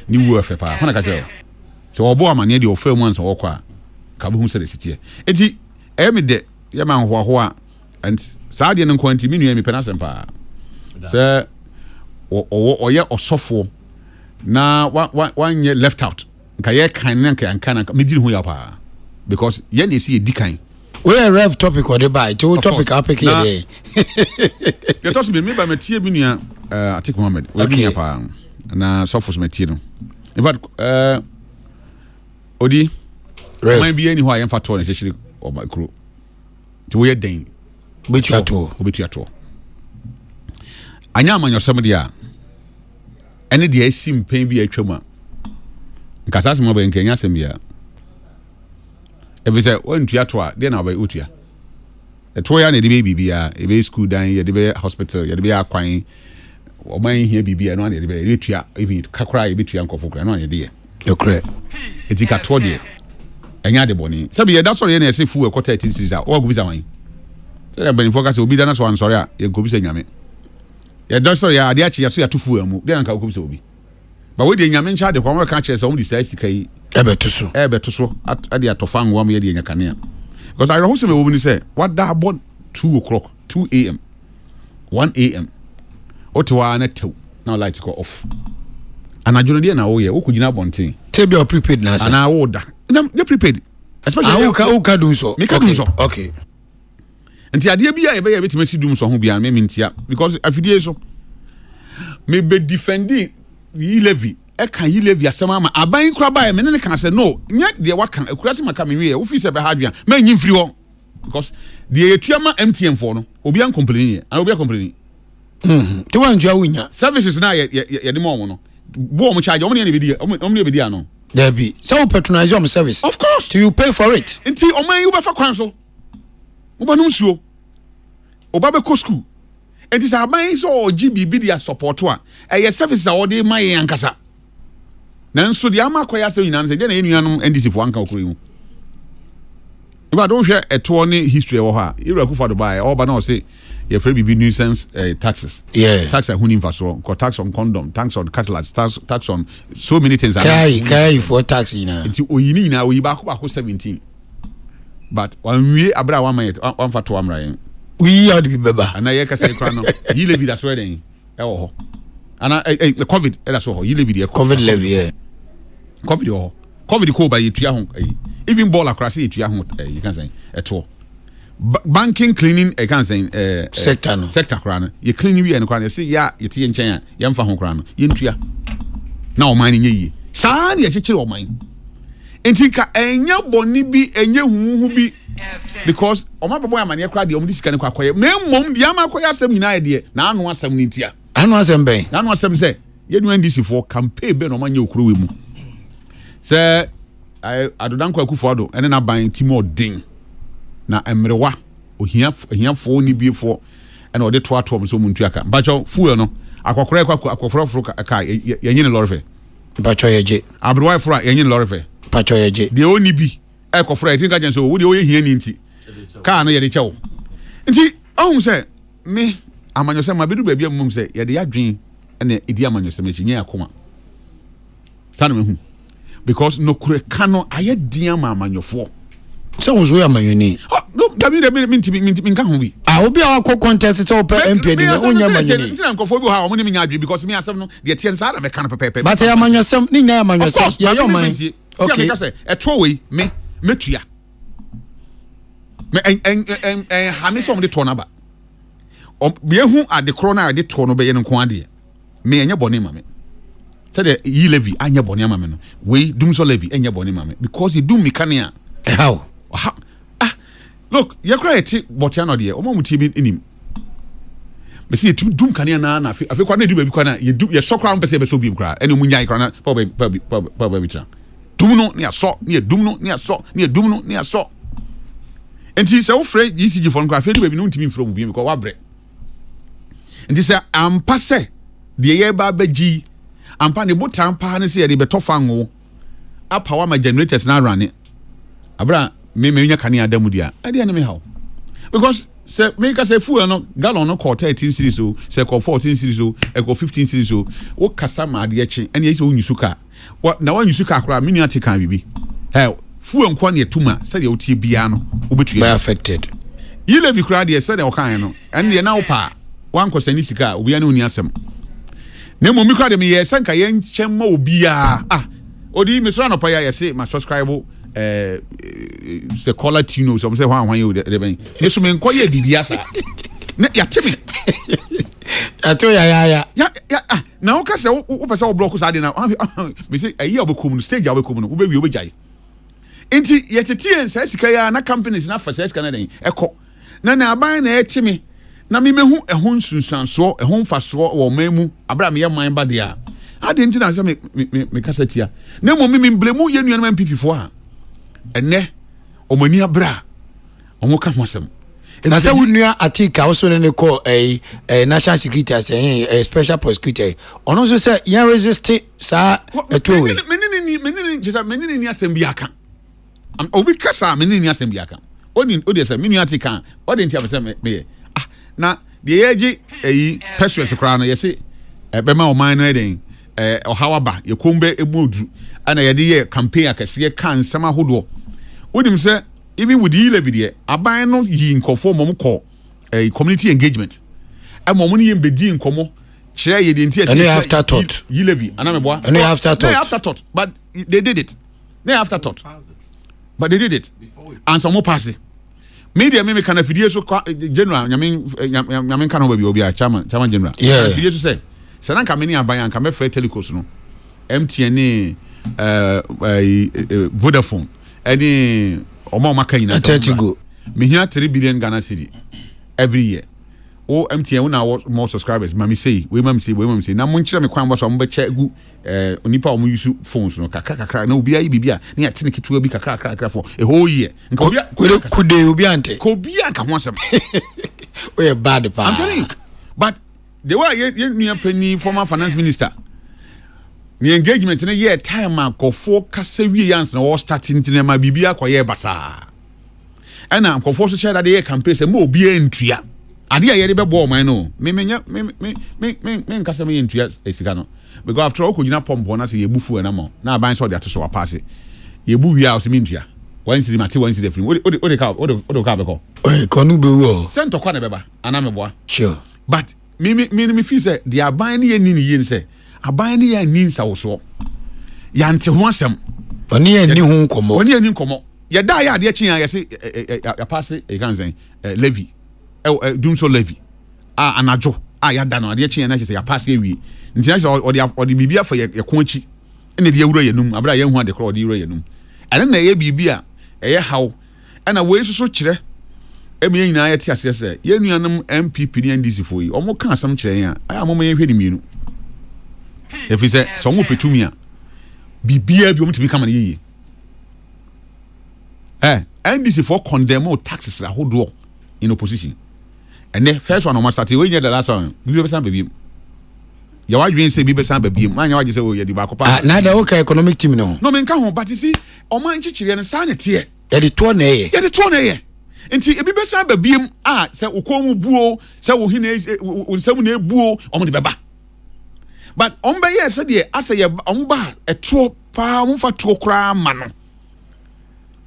ni wu afa pa ho na ka je so obo amane de ofa mu anso wo kwa ka bo hu se de sitie enti me de ye man ho a and saade no kwanti mi nua mi pena sempa se o ye osofo na one year left out nka ye kan na nka me diri ho ya pa because ye na esi edikan we rev topic or the by to topic apeke dey you toss me ba metie mi nua Atiku Mohammed we bi ya pa na sofos metie no in fact odi man bi eni ho ayen fa to na hihiri o ba kro ti wo ye den obetuato anya amanyosem dia ene dia esi mpen bi atwam a nkasa asem ba nkanya asem bia ebe say won tuato a dia na ba otua eto ya na de bibia ebe school dan ya de be hospital ya de be akwan o man hia bibia no na de be tua even kakra ebe tua nkofo kra no na de okre etika to de enya de boni sabi ya da so ye na ese fu e kota 18 series a o go bisa wan se bani focus obi da na so ansori a ye go bisa nyame ye do so ya ade achi ya so ya tufu amu de na ka go bisa obi ba we de nyame ncha de kwa ka che se o di sai sika yi ebe to so ade atofa nwo am ye de nyakane a because I hope me obi ni say what da born 2 o'clock 2 a.m. 1 a.m. otewa na tew na light go off anajono de na wo ye wo kugina bonten tell you prepared na ana wo da na prepared especially how ka do so okay nti ade bia ye be ye betime si dum so ho bia me ntia because afidie so me be defending levy e kan levy asema ma aban kura ba me ne kan say no nya de waka akurase maka me we ofi se be ha adwan ma nyi mfiri ho because de etuama MTN for no obi an complain and obi an complain ti wan jua wunya services na ye de mo no bo mo charge o mo ne be di ano there be so patronize your service of course do you pay for it nti o man you be fa kwan so oba no nsuo oba be ko school enti sa aban so GBB dia support a eye services a wode ma ye ankasa nanso dia ma kwaya se nyina se dia na enuanom NDC fo anka okoro hu iba don hwe eto ne history wo ha ira ku fado ba oba na o se ye free BB nuisance taxes tax huni infaso ko tax on condom tax on catalyst tax on so many things kai for tax ina enti oyini na oyi ba ko 17 but one we abra one minute one for 2 amra we are the beba and I say crano yi levy that's where then ho and the covid that's all yi levy covid levy covid ko ba yetua ho even ball across yetua ho you can say at all banking cleaning I can say sector no sector crano you clean we and crano say ya yeti nchen ya mfa ho crano yentua na o man nye saa na yechechire o man enti ka enya boni bi enye huhu bi because o ma bebo amane kra de o mdi sika ne kwa koye na mom de ama koye asem nyina ye de na anu asem ni ntia anu asem ben na anu asem se ye nu NDC for campaign be no manye okuro we mu se adodan kwa akufo ado ene na ban timo din na emrewa ohia fo ni bi fo ene o de to atom so mu ntua ka bacho fuel no akokora akoforo ka ye nyine lorfe bacho yeje abrewa fro ye nyine lorfe pacho yeje de oni bi ekofra etin ka jenso wo de oye hia ni nti ka no ye de chewo nti ohun se me amanyose ma bedu baabi amum se ye de yadwen ene edi amanyose me chinye akoma sanu me hu because no kure kano aye dia ma amanyofo so wo ya amanyoni no dabi de minti nka ho bi obi a ko contest to open MP ni onya amanyoni ntina nkofo bi ha o mo ni nya adwe because me asem no de tie nsa da me kan pepepe but ya amanyosem ni nya amanyosem ya yo man okay ka say eto we me metua me en hamisom de to na ba me hu ade kro na ade to no be ye nko ade me enye bone ma me say the yi levy anya bone ma me no we dum so levy enye bone ma me because you do me kan ya how look ye cry eti botia no de o ma mutie bi enim me see you dum kan ya na afi kwa na edu ba bi kwa na ye so kra mpese be so bi kra ene mu nyai kra na pa ba bi tra dum no ne aso ne dum no ne aso ne dum no ne aso enti se wo frɛ ECG for nkra fedu ba bi no ntimi mfrɛ mu bi because wa bre enti se ampa se de ye ba bagi ampa ne botan pa ne se ye de betofa ngo apa wa ma generators na run abra me nya kane adamu dia ade ane me how because se me ka se fuel no gallon no call 13 series so se call 14 series so e call 15 series so wo kasa ma ade eche ene yesi wo nyusuka na wa nyusuka akra me nya te kan bibi hey fuel nkwa ne tuma se de otie bia no wo betu be affected yi levi kra de se de o kan no ene de na wo pa wan ko sani sika obi ane oni asem na mo mi kra de me ye sanka ye nchen ma obi odi mi so anopa ya se ma subscribe se caller tino so say hwan you de ben yesu me nkoye bibia sa na ya temi ato ya na o ka se o pese o block sa de na me say ayi obekum stage obekum no wo be wi obejai enti ye tetie nsa sika ya na companies na fa sika na den ekọ na aban na etimi na me mehu ehun sunsanso ehun faso wo memu abra me ye man ba de a ade enti na se me kasa tia na mo me blemu ye nuan MPP fo a ene omani abra omo ka hosem na se wunua atika also ne ko national security as special prosecutor ono so say yan resist sa etowe menini ni asem bi aka obi kasa menini ni asem bi aka odi say menini atika odi ntia be me na de yeji persuades kra no yesi be ma o man no eden ohawaba ye kombe emudu ana ye de ye campaign akase kan sama hodo wodim se even with the levy there aban no yi nkofo mom ko community engagement mom no yem bedi nkomo kire ye de ntia se after thought yi levy ana me boa after thought but they did it after thought but they did it and some more pass media me kana fidie so general nyamin kana obi a chairman general fidie so say sananka meni aban anka me free telecos no MTN Vodafone any omo maka ina go me here 3 billion Ghana cedi every year o MTN una more subscribers mami say we mami say na mo nkyere me kwan bo so mo be che gu onipa o mo use phones no kakra na obi ayi bibia na ya tene ketewa bi kakra for a whole year nka obi kude obi ante ko obi anka ho asem we bad pa I'm telling you but the way you new penny former finance minister the engagement na year time akofo kasa wie yans na all starting tin ma bibia koye basa ana akofo so share that year campaign say mo obi entua ade aye de bebo man no me nkasa me entua esika no because after all ko gina pompo na say yebufu na mo na aban so de ato so wa pass yebu wi house me entua one city mate one city free o de ka beko konu be wo send to kwa na beba ana meboa sure but me feel say the aban ne ni yin say aban ne ya ni nsa wo so ya nte ho asem oni ani ho nkomo oni ani nkomo ya da ya de chia ya say ya pass e kan say levy dum so levy anajo ya da no de chia na say ya pass e wi nti na say o de bibia for ya konchi ene de ewuro yanum abra ya hu ade kro de ewuro yanum ene na ye bibia eye haw ana we so kire emi nyina ya ti ase se ye nuanum MPP ni NDC fo yi omo kan asam kire yan aya mo ye hwe ni mienu efi se so mo petumi a bibia bi omo timi kama na ye NDC for condemn taxes ahodo in opposition and the first one almost start we the last one we be san baby ya wadwen say bi be san baby man ya wadwen say o ye di ba kopa na da okay economic team no me nka ho but you see omo nchichire no sa na te ye de to na ye nti ebi be san baby say ukomu buo say wo hine nsam na ebuo omo de beba but on be ye say de asa ye omo ba eto pa omo fa to kra ma no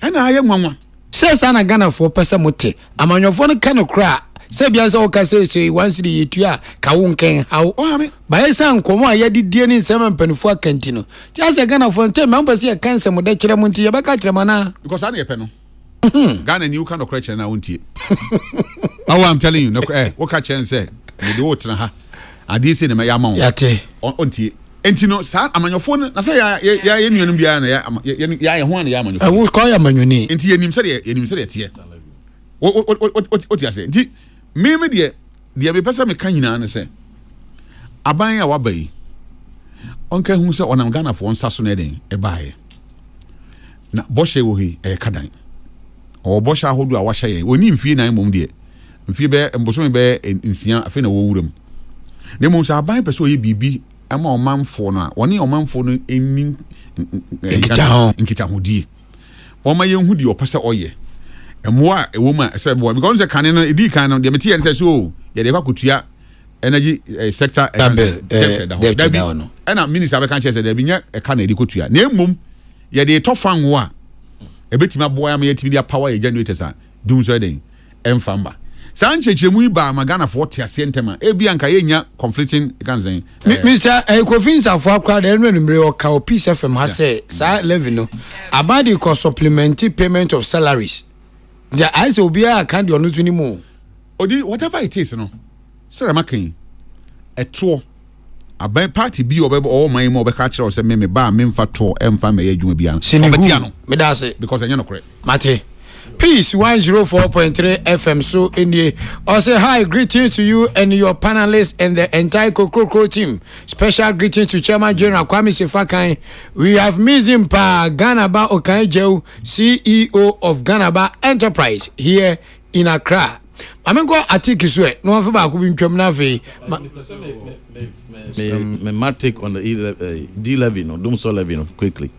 ana aye nwanwa sesa na Ghana for pesa mote amanyofo no ka no kra se bia se o ka se once the yetua ka wo nken hawo ba yesa nkomo a yedidie ni nsema mpanifo akanti no tia se Ghana for ntem member se kanse mo de kire mo nti ye beka kire mana because ana ye pe no Ghana new kind of kire na wontie oh I'm telling you no wo ka kire say me de wo tena ha ade se ne me ya ma wo yate ontie enti no sa amanyofo na say ya nuanum bia na ya ho na ya amanyofo wo ko ya manyoni enti yenim se de tie what you say enti me de be pesa me kan nyina na say aban ya wabai onka hu se onam Ghana fo nsa so na den e baaye na boshe wo hi e kadan o boshe ahodo a wahye yen oni mfie nan mom de mfie be mboso me be nsia afi na wo wuram ne mom sa aban pesa o ye bibi ama omanfo no a oni omanfo no eni nkita hodie o ma ye hu di opasa oye emoa ewoma say boy because say kan no edi kan no de metie say so ye de kwakotua energy sector that no ana minister be kan che say de bi nya e kan edi kotua na emom ye de to fan wo a ebetima boy am ye timi dia power ye generators a dum so den emfamba sanchechemu ba magana for tiase ntema ebia nka ye nya conflicting kan say Mr. Kofinsa for akwa de no numre o ka Peace FM ha say sa levy no about the supplementary payment of salaries the eyes obia kan de onu tuni mu odi whatever it is no sere makan eto aban party bi obebe o man mo be ka kire o say me ba me mfa to emfa me ye adwuma bia obetia no me da say because enye no correct mate Peace 104.3 FM. So in the also hi, greetings to you and your panelists and the entire Kokrokoo team. Special greetings to Chairman General Kwame Sefakan. We have Mizim Pa Ganaba Okanjeu, CEO of Ganaba Enterprise here in Accra. I'm going to article sweat. No one for back will be my take on the D levy no, don't so levy no quickly.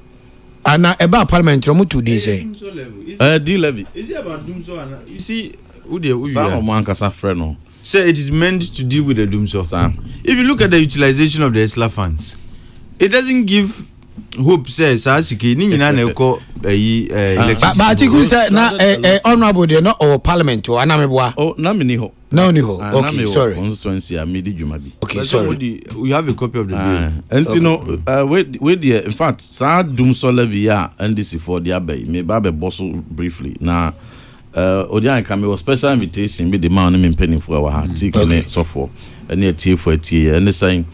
And about parliament, you to this say. D levy. Is it about Doomso? You see, who Sir, it is meant to deal with the Doomso. If you look at the utilization of the ESLA funds, it doesn't give hope. Says Asiki, Nina Neko, but article say na honorable they not our parliament or anamebwa. Oh, Naminiho. No, okay, sorry. Okay, sorry. We have a copy of the bill. And you know, wait, in fact, Sa Doomso levy ya NDC for the Abbey. Me babe bosso briefly. Now, Odian came with special invitation. Be the man in penny for our ticket so for and a tea for a tea. And the saying,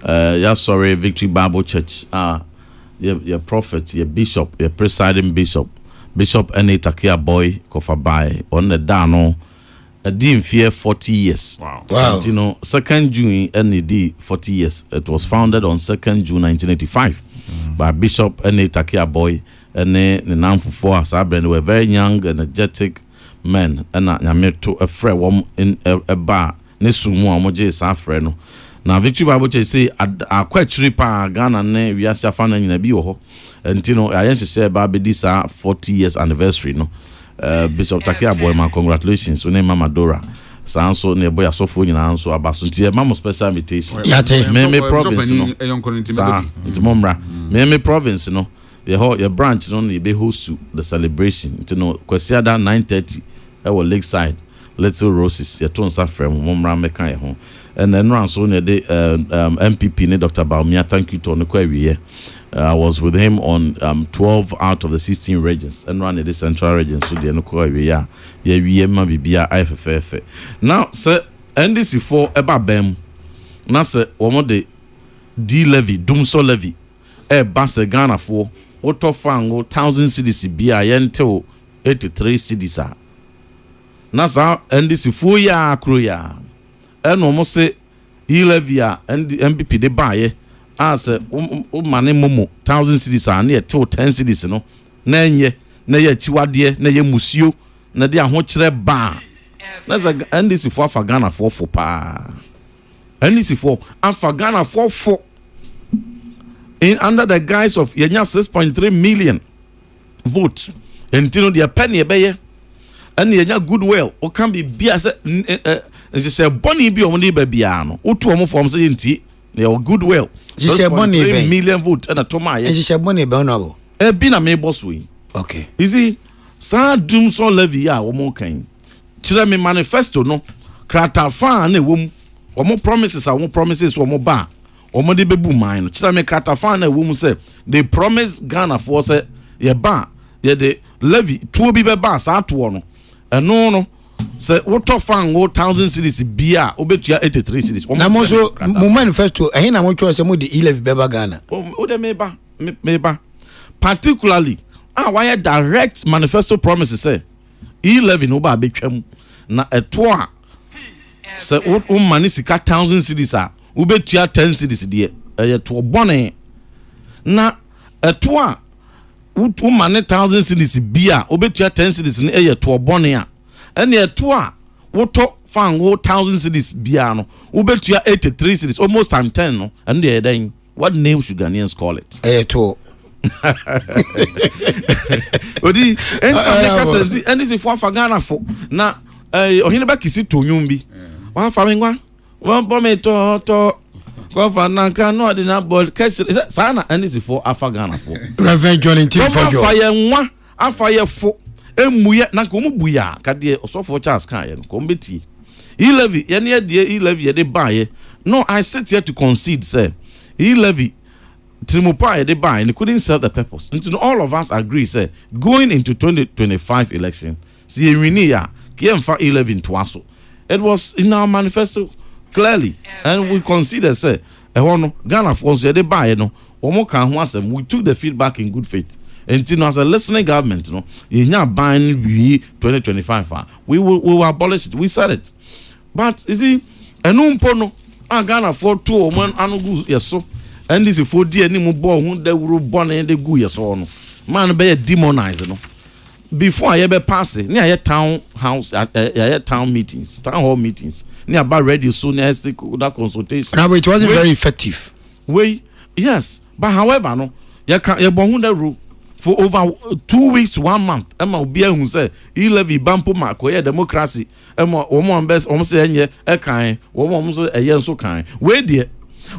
yeah, sorry, Victory Bible Church. Your prophet, your bishop, your presiding bishop, Ene Takia boy Kofabai on the Dano. A dean fear 40 years. Wow. And, you know, 2nd June NED 40 years. It was founded on 2nd June 1985 by Bishop Ene Takia boy and the Namfu Sabren were very young, energetic men. And I to a friend in a bar. Nesumu Amoje Safreno. Now, Victory Bible Church say, I quite tripa Ghana ne we are Safana in a bio. And, you know, I used to say about this 40 years anniversary, no. Bishop Takia boy, man, congratulations. We name Mama Dora. Sanso ne boy so phone na so abasunti mama special invitation. Me province no. It's momra. Me province no. Your branch no be host the celebration. You know, kwesiada 9:30 our Lakeside, Little Roses, your tone from Momra Meka home. And then around so near the MPP, Dr. Baumia, thank you to Onekwe. I was with him on 12 out of the 16 regions and ran the central region. So the Onekwe, IFFF. Now, sir, NDC4 eba bem. Now, sir, one de levy, Dumso levy, Basse Ghana for Auto Fango 1,000 CDC BI until 83 CDC. Now, sir, NDC4 ya Kruya. And almost say Ilevia and the MPP de buy as a money momo 1,000 cities are near 10 cities, no. Nenye, Naya Chiwadie, Naya Musio, Nadia Hochre Bar. That's a NDC for Ghana 4 pa. NDC for Ghana 4 in under the guise of Yenya 6.3 million votes. And you know the penny a and Yenya goodwill or can be as and she said, Bonnie be on the babyano. Utu form saying tea, they are goodwill. She said, Bonnie 3 million votes and a tomai. And she said, Bonnie Bonabo. Been a may boss way. Okay. Is he? Sa doom so levy ya or more kind. Chile manifesto no. Krata fan a womb. Or more promises or more promises or more bar. Or more de bebu mine. Chile me krata fan a woman say they promise Ghana for say ye bar. Ye de levy 2 be bar sa to one. And no. Say what of fan 1,000 cities bia obetua 83 cities. Na mo so mo manifesto ehin na mo twa se mo de 11 beba Ghana. O de meba. Particularly why direct manifesto promises say 11 oba betwam na eto a say o mani sika 1,000 cities a obetua 10 cities de to bone na eto a o mani 1,000 cities bia obetua 10 cities ne to bone a and yet, what fan 1,000 cities biano, Ubetua 83 cities, almost time 10, no, and they're then what name should Ghanaians call it? To and this is for Ghana for now. Ohinaba kisi to Nyumbi. One farming one bomb to Governor no adina board catch Sana and this is for Ghana for Reverend John in for fire one fire for emuye na komu buya kade osofo Charles kan ye no kombeti levy ye ne de levy ye de buy no I sit here to concede say levy Trimopa ye de buy and couldn't serve the purpose until all of us agree say going into 2025 election see wini ya kiemfa levy to aso it was in our manifesto clearly and we consider say no Ghana force ye de buy no omo kan ho asem we took the feedback in good faith. And as a listening government, you know, you're buying 2025. We will abolish it. We said it. But you see, a no pono, I Ghana for 2 or 1 annual yes so. And this is 4 dear any boy who they were born and they go yes on. Man be demonized, no. Before I ever pass it, near town house at town meetings, town hall meetings, near about radio soon as that consultation. Now it wasn't very effective. Yes, but however, no, you can't you rule. For over 2 weeks to 1 month, Emma Bia who said, levy bampo marco, democracy, Emma, woman best, almost a kind, woman a year so kind. Where dear,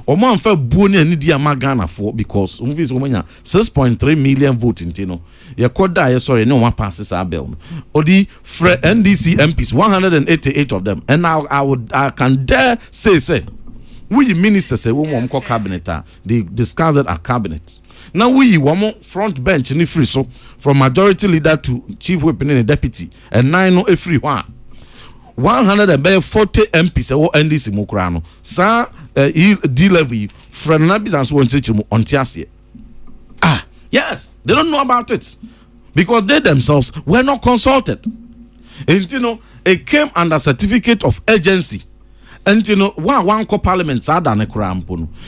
or man felt bony and Nidia Magana for because movies woman 6.3 million voting, Tino. Your code die, sorry, no one passes our bill. Or the NDC MPs, 188 of them, and now I can dare say, we ministers say, we won't call cabinet, they discuss it at cabinet. Now we one front bench in free so from majority leader to chief whip and deputy and 9 no free one 140 MPs or NDC Mokrano sa levy from Nabis one church on Tiasia. Yes, they don't know about it because they themselves were not consulted. And you know, it came under certificate of urgency. And you know, one parliament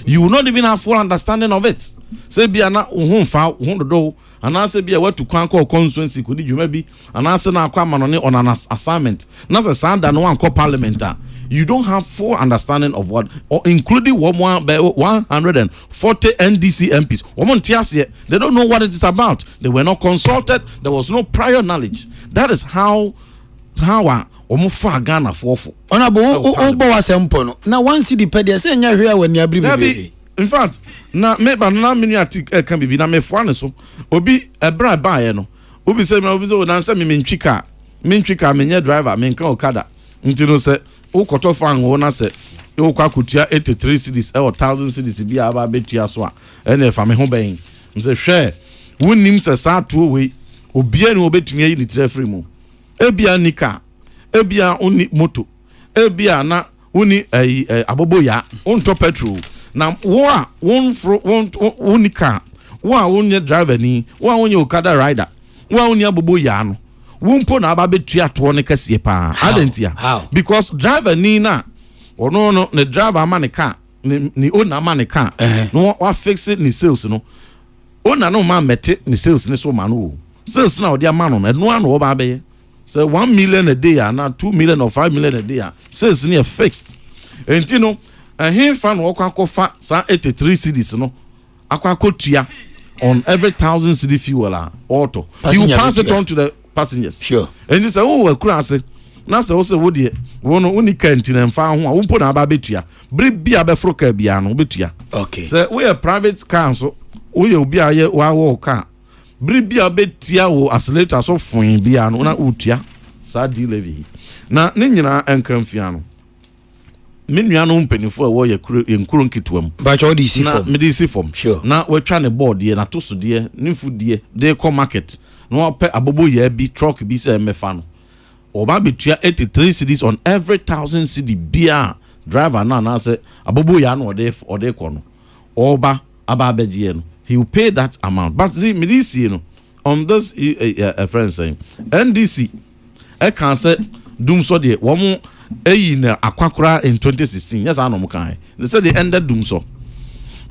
you will not even have full understanding of it. Say be ana do and I say be a what to conquer constituency could you maybe and I say now come on an assignment. Not a sound and one parliament. You don't have full understanding of what or including 140 NDC MPs. They don't know what it is about. They were not consulted. There was no prior knowledge. That is how Ghana for Obo wasempo no na one city pedia say nya hwe wani abri. In fact na me ba na menu atik can be na me fo so obi ebra ba ye no obi say me na say me ntwika mentwika menye driver menka okada nti no se ukoto fan wo na se yo kwa kutua 83 cedis or 1000 cedis bi aba betua so a ene fa me ho ben nse hwe wonim se sa to we obia ni obetumi ayi ni traffic mu ebia nika ebia oni moto ebia na oni abobo ya onto petrol na wo a won nika wo a wonye driver ni wo a wonye okada rider wo a wonye abobo ya no wumpo na aba betua to ne kase pa adentia because driver ni na no ne driver man car ni owner man car no wa fix it ni sales no owner no man mete ni sales ni so man no sales na odi man no no an wo ba be say 1 million a day na 2 million or 5 million a day sales ni fixed enti no he fan wo kwa fa sa 83 cedis no akwa kotua on every 1000 cedi fuel auto he will pass it on to the passengers. Sure. And you say, oh, well, crass. Now, so also, would you want only canteen and found one put about betia? Bring beer before Cabiano, betia. Okay. So we are private council. We will be a year while car. Bring beer betia or as late as of fine biano, na utia. Sadi levy. Now, Nina and Confiano. Miniano penny for a warrior in Kurunkitum. But all these form. Sure. Now we're trying to board dear, na tosu dear, nymphu dear, they call market. No pe abobo ye bi truck bi se mefano oba betua 83 cedis on every 1000 cedi bia driver na say abobo ya no ode ko no oba aba begie no he will pay that amount but see me this no on this a friend saying NDC e can say dum so de wo mo eyi na akwakora in 2016 yes anom kan they say they ended dum so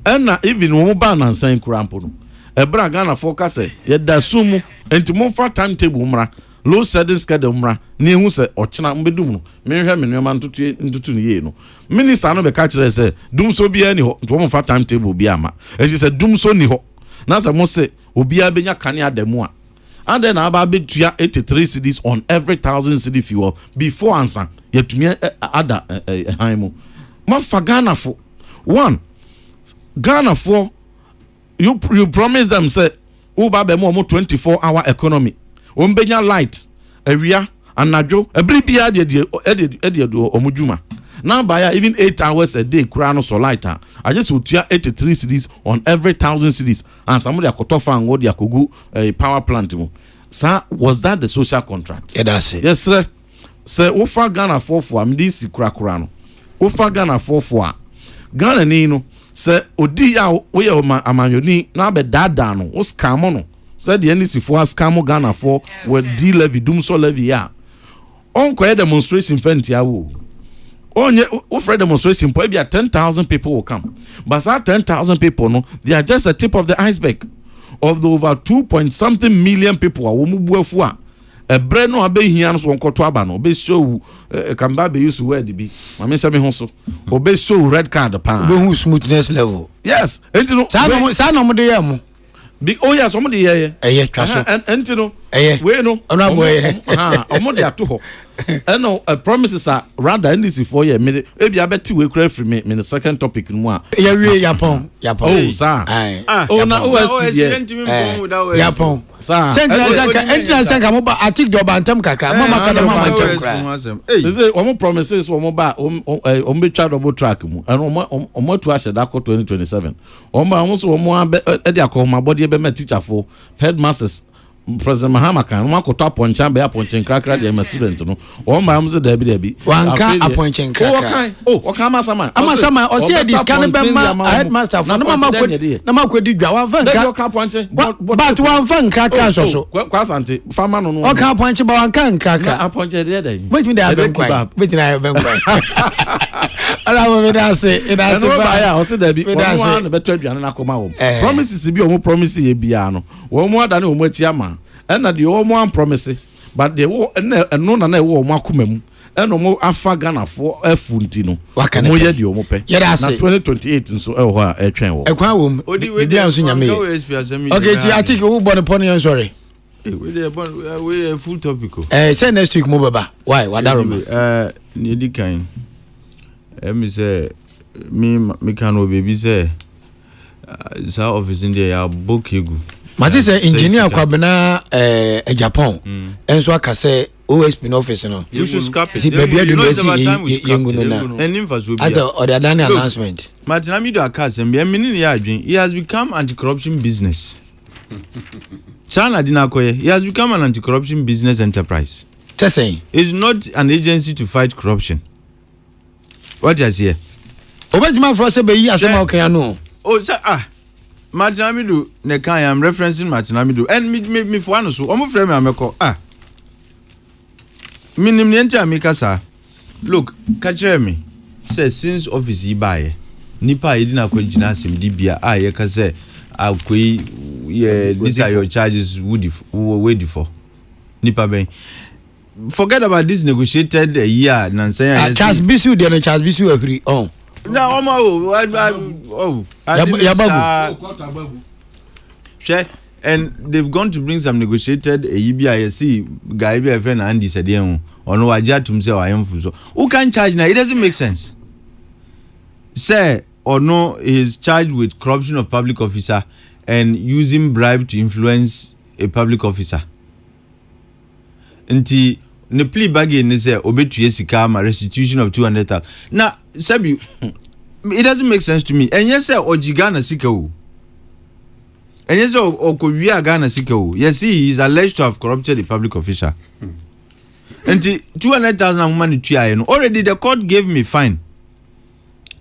and na even wo ba na nsan kurampo no ebra Ghana focus yeda sumu enti monfa timetable mra low setting schedule mra na ehu se ochina mbedum no menhwe menema ntutu ne ye no minister no be ka kire se dum so bia ni ho nto monfa timetable bia ma enti se dum so ni ho na se mo se obia benya kane adamu a and then aba betua 83 cedis on every 1000 cedi fuel before answer yetumi ada haimu monfa Ghana for one Ghana for you promise them say uba be mo 24-hour economy ombenya light area anadwo ebribia de omudwuma now by even 8 hours a day kura no so light I just would 83 cedis on every 1000 cedis and somebody akotofa ngo dia kogu power plant mo sir was that the social contract? Yeah, that's it. Yes sir. Say ofa Ghana for am this kura no ofa Ghana for Ghana ni no say odi ya we amanyoni na be dada no o scam no say the NDC for scam Ghana for with D levy dum so levy ya on ko demonstration fentia wo onye o for demonstration po bia 10,000 people will come but that 10,000 people no they are just the tip of the iceberg of the over 2.something million people a wo mubuafu a ebre no abehia no so nkoto aba no be show kamba be use word bi ma me say me ho so obe show red card pa be hu smoothness level yes enti no sa no mo de yam bi oh yes omo de ye twa so enti no we no ono aboye omo de ato ho no promises are rather NDC for year me e bia beti we kra free me the second topic no a ya wie yapon oh sir oh na OSP yapon sir sentra sanka mo ba atik do ba ntam kakra mama kada mama ntam kra say omo promises omo ba omo be twa double track mu and omo to ashe da 2027 omo so omo e de akoma body be me teacher for headmasters President Mahama kan ma ko top poncha be aponchen krakra de ma student no o ma am ze da bi wanka aponchen krakra o kan ama o se dis kan be ma headmaster for no ma ko di dwa wan fan but wan fan krakra so kwa sante fama no o kan aponchen ba wan kan krakra aponchen de dey wait me dey ben kwai wait na ben kwai ala mo be da se ba ya o se da bi o wan be to aduane na koma wo promises bi o mo promise ye bia no wo mo ada na o mo tiama and the omo promise but the no na wo omo akomam and omo afa Ghana for afunti no mo ye de omo pe na 2028 nso e ho a e twen wo ekwan wo bi anso nyame okay ti atiki wo born pon yon sorry we full topic say next week mo baba why wadaroma ni di kan me say me kan o baby say sa office in there ya book egu Mati say engineer kwabena Japan enso aka say OSP in office no. You should scrap it. See, baby, I do not see and the announcement. Martin Amido Akasem, he has become anti-corruption business. Sana Dinakoye, he has become an anti-corruption business enterprise. Just saying. It's not an agency to fight corruption. What is here? Obejima for say be yi asema okay no. Oh, sir, Martin Amido, I am referencing Martin Amido. And me for one so. Omo frame ameko. Minim niente ameka sa. Look, catch me. Say since office yi buy. Nipa yi na kwagina asem di bia ye ka say akoi these are your charges wait for. Nipa ben. Forget about this negotiated a year Nansen. Charles Bisu dey no Charles Bisu agree on. Na and they've gone to bring some negotiated EBIC guy be a friend Andy said on waja to himself I am so who can charge now? It doesn't make sense. Say or no, he's charged with corruption of public officer and using bribe to influence a public officer. Nti ne plea bargain is obetuye sika ma restitution of 200,000. Now, Sabi, it doesn't make sense to me. And yes, sir, Ojigana sika o. And yes, Okowiya Ghana sika o. Yes, he is alleged to have corrupted a public official. And 200,000 money to already the court gave me fine.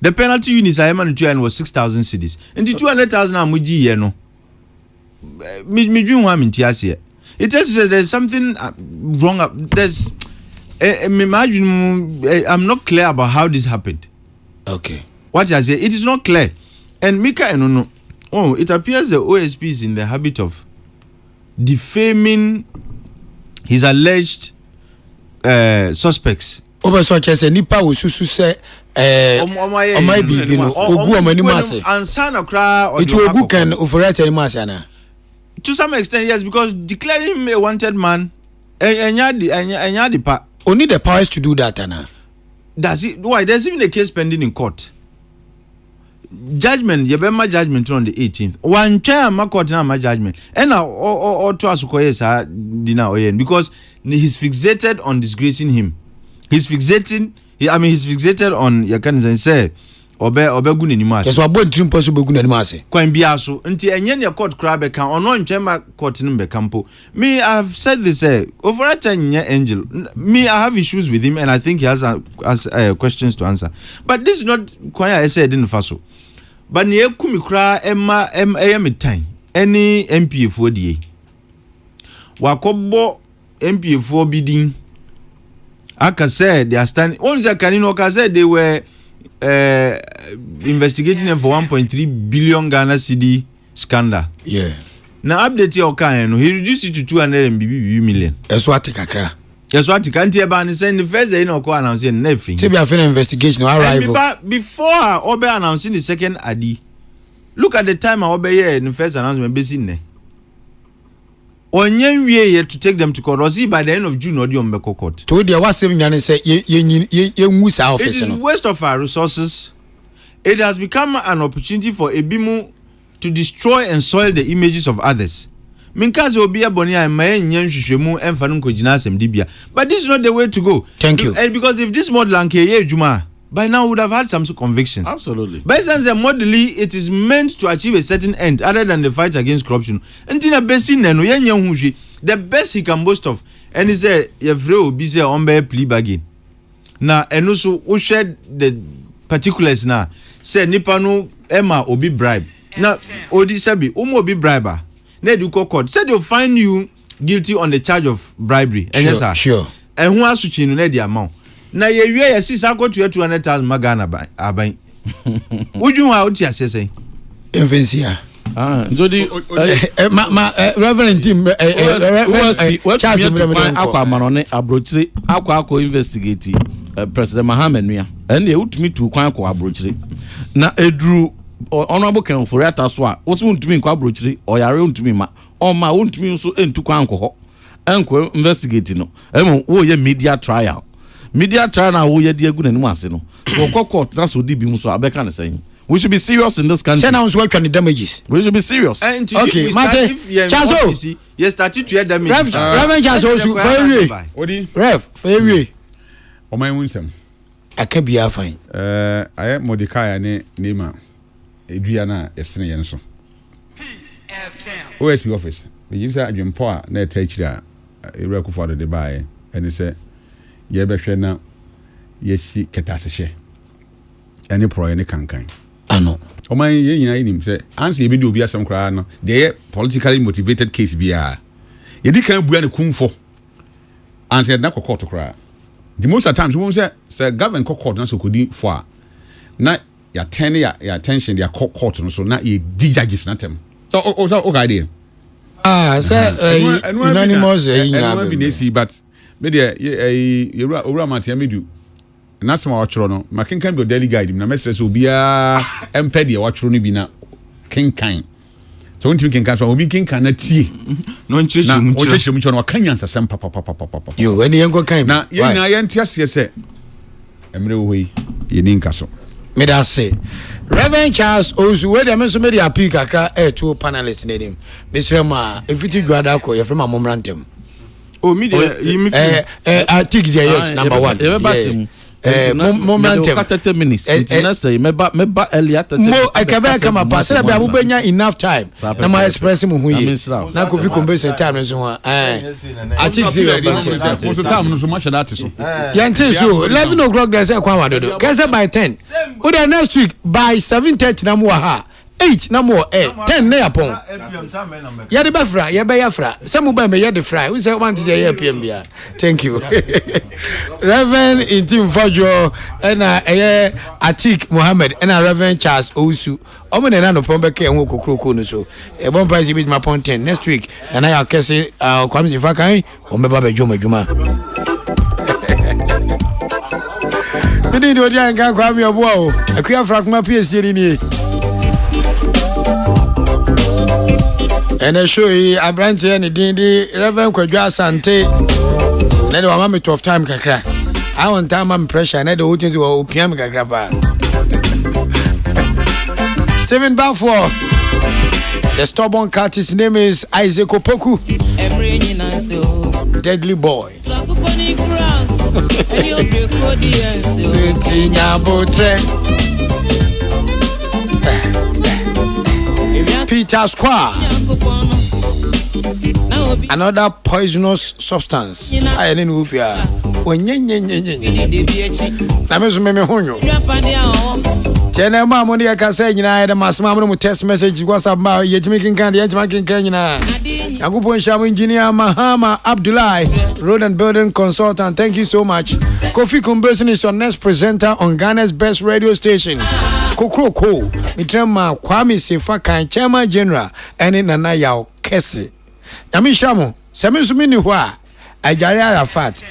The penalty units I am to was 6,000 cedis. And the 200,000 amuji yeno. Me dream one in Tiasia. It tells you that there's something wrong. There's imagine I'm not clear about how this happened. Okay. What I say, it is not clear. And Mika no. Oh, it appears the OSP is in the habit of defaming his alleged suspects. Over such as a nipa wo susu say omai bibi no ogu omani mase. Ansana kra it ogu can override any mase na. To some extent, yes, because declaring him a wanted man, only the powers to do that, Anna. Does it? Why? There's even a case pending in court. Judgment, Yabema judgment on the 18th. One chair, my court, now my judgment. And now, or to us, because he's fixated on disgracing him. He's fixated on, you can say, Obeguni ni mase. Yeso abo ntrim possible guni ni mase. Kwan bia so nti enye ne court kra be kan ono nchema court ni be kampo. Me I have said this over a 10-year angel. Me I have issues with him and I think he has questions to answer. But this is not kwanya I said in faso. But ne ekumi kra ema time any MP for die. Wakobo MP for bidding. Aka said they are standing only the kanino ka said they were investigating them for 1.3 billion Ghana cedi scandal. Yeah. Now update your kind, he reduced it to 200 million. That's what kakra. That's what he can't hear saying the first day no ko announcing nothing. Say be a investigation arrival. Before Obe announcing the second AD. Look at the time Obe here in the first announcement be seen there. Onyen wie to take them to court. Was by the end of June or the Ombeko court. To the was saying say ye office. It is waste of our resources. It has become an opportunity for Ebimu to destroy and soil the images of others. Minkazi obia bonia mayen hwehwemu emfanum kojina asem dibia. But this is not the way to go. Thank you. And because if this model and ye juma by now would have had some convictions. Absolutely. By sense modely it is meant to achieve a certain end other than the fight against corruption. Ntina besi neno yenye hunji the best he can boast of and he say yevre obi say ombe plea bargain. Na enoso wo share the particulars na say nipa no Emma obi bribe. Na odi sabi obi briber. Na do court said they'll find you guilty on the charge of bribery. Sure. And who asuchi no the amount. Na ye wie ye sisa go to 200,000 magana aban. Would wa oti asese? Invencia. Njodi Reverend Tim Charles akwa manone abrochire akwa investigate President Mohammed Nua. And they would me to kwan akwa abrochire. Na edru honorable Ken Foriata so a wo so ntumi nkwa abrochire oyare ntumi ma o ma wo ntumi nso entu kwan akọ enko investigate no emo wo ye media trial na wo ye de agu nanim ase no so court na so di bi mu so abeka ne sen We should be serious in this country. Say now work on the damages. We should be serious. Okay, Mate. Chazo. You started to hear damage. Reverend Chazo, for you. Rev, for you. O my winsem. I can be fine. I am Mordecai ne Nema. Adriana esene yen so. OSP office. We use that adwempo na etachira ereku for the buy and say ye behwe na yesi ketasehye. Any pro any kankan. Ano. O man ye nyina inim say answer ye be do obi asem kra no. Dey politically motivated case bia. Ye di kan bua ne kumfo. Answer na kokot kra. The most of times we say government court na so kodi for na ya turn ya attention their court no so na ye di judges na tem. So okay idea. Say unanimous na be dey but me dey you ora matia me do. Na some watchro no makenkan be daily guide na message obia emped ye watchro no bi na kenkan. So when you can so obi kenkan na tie. No nchechemu mu cho no kan yansa sem papa. Yo any enko kan. Na ye na ye ntiase se emre wo yi ye ni nka so. Me da say Reverend Charles Ozu we dey me so me dey appeal kakra to panelists na dem. Me say ma efiti dwada ko ye from amomrantem. Oh me dey you me I think there yes number 1. Momentum 30 minutes international meba earlier 30 mo akabe kama pa say be abubenya enough time na my express mu huye na kofi conversion time so ho I think say mo so time no so much that so yantin so 11 o'clock there say kwa wadodo can say by 10 o the next week by 7:30 na mo ha 8 na mo 10 na yapon ya de bafra ya be yafra say mo ba me ya de fry we say want to say ya pm bia thank you Reverend Intim Fajo and Atik Mohammed and Reverend Charles Osu omo na no pombe ke ho Kokrokoo no so e bon price bit my point 10 next week and I kese kwame jifakan o me ba be juma Bidi do dia nka kwame obo o akua frakuma PSC ni and I show you Abrante and the Reverend Kwadwa Asante. Na de wa me 12 time kakra. I want time am pressure na de o tin o piam kakra pa. Steven Balfour. The stubborn cat, his name is Isaac Opoku. Deadly boy. Peter Square. Another poisonous substance. I didn't know if you are. Na me so me honyo. Tena ma mo dia ka say nyina ya mas ma mo text message WhatsApp ma yetimi kinkan dia yetimi kinkan nyina. Yakupon Shamu engineer Mahama Abdullahi, road and building consultant. Thank you so much. Kofi Kumbesin is your next presenter on Ghana's best radio station. Kokrokoo. Mitrema Kwame Sefa kan chairman general ene nana yaw kese. Yami Shamu, semi so mini hwa. Ajari Arafat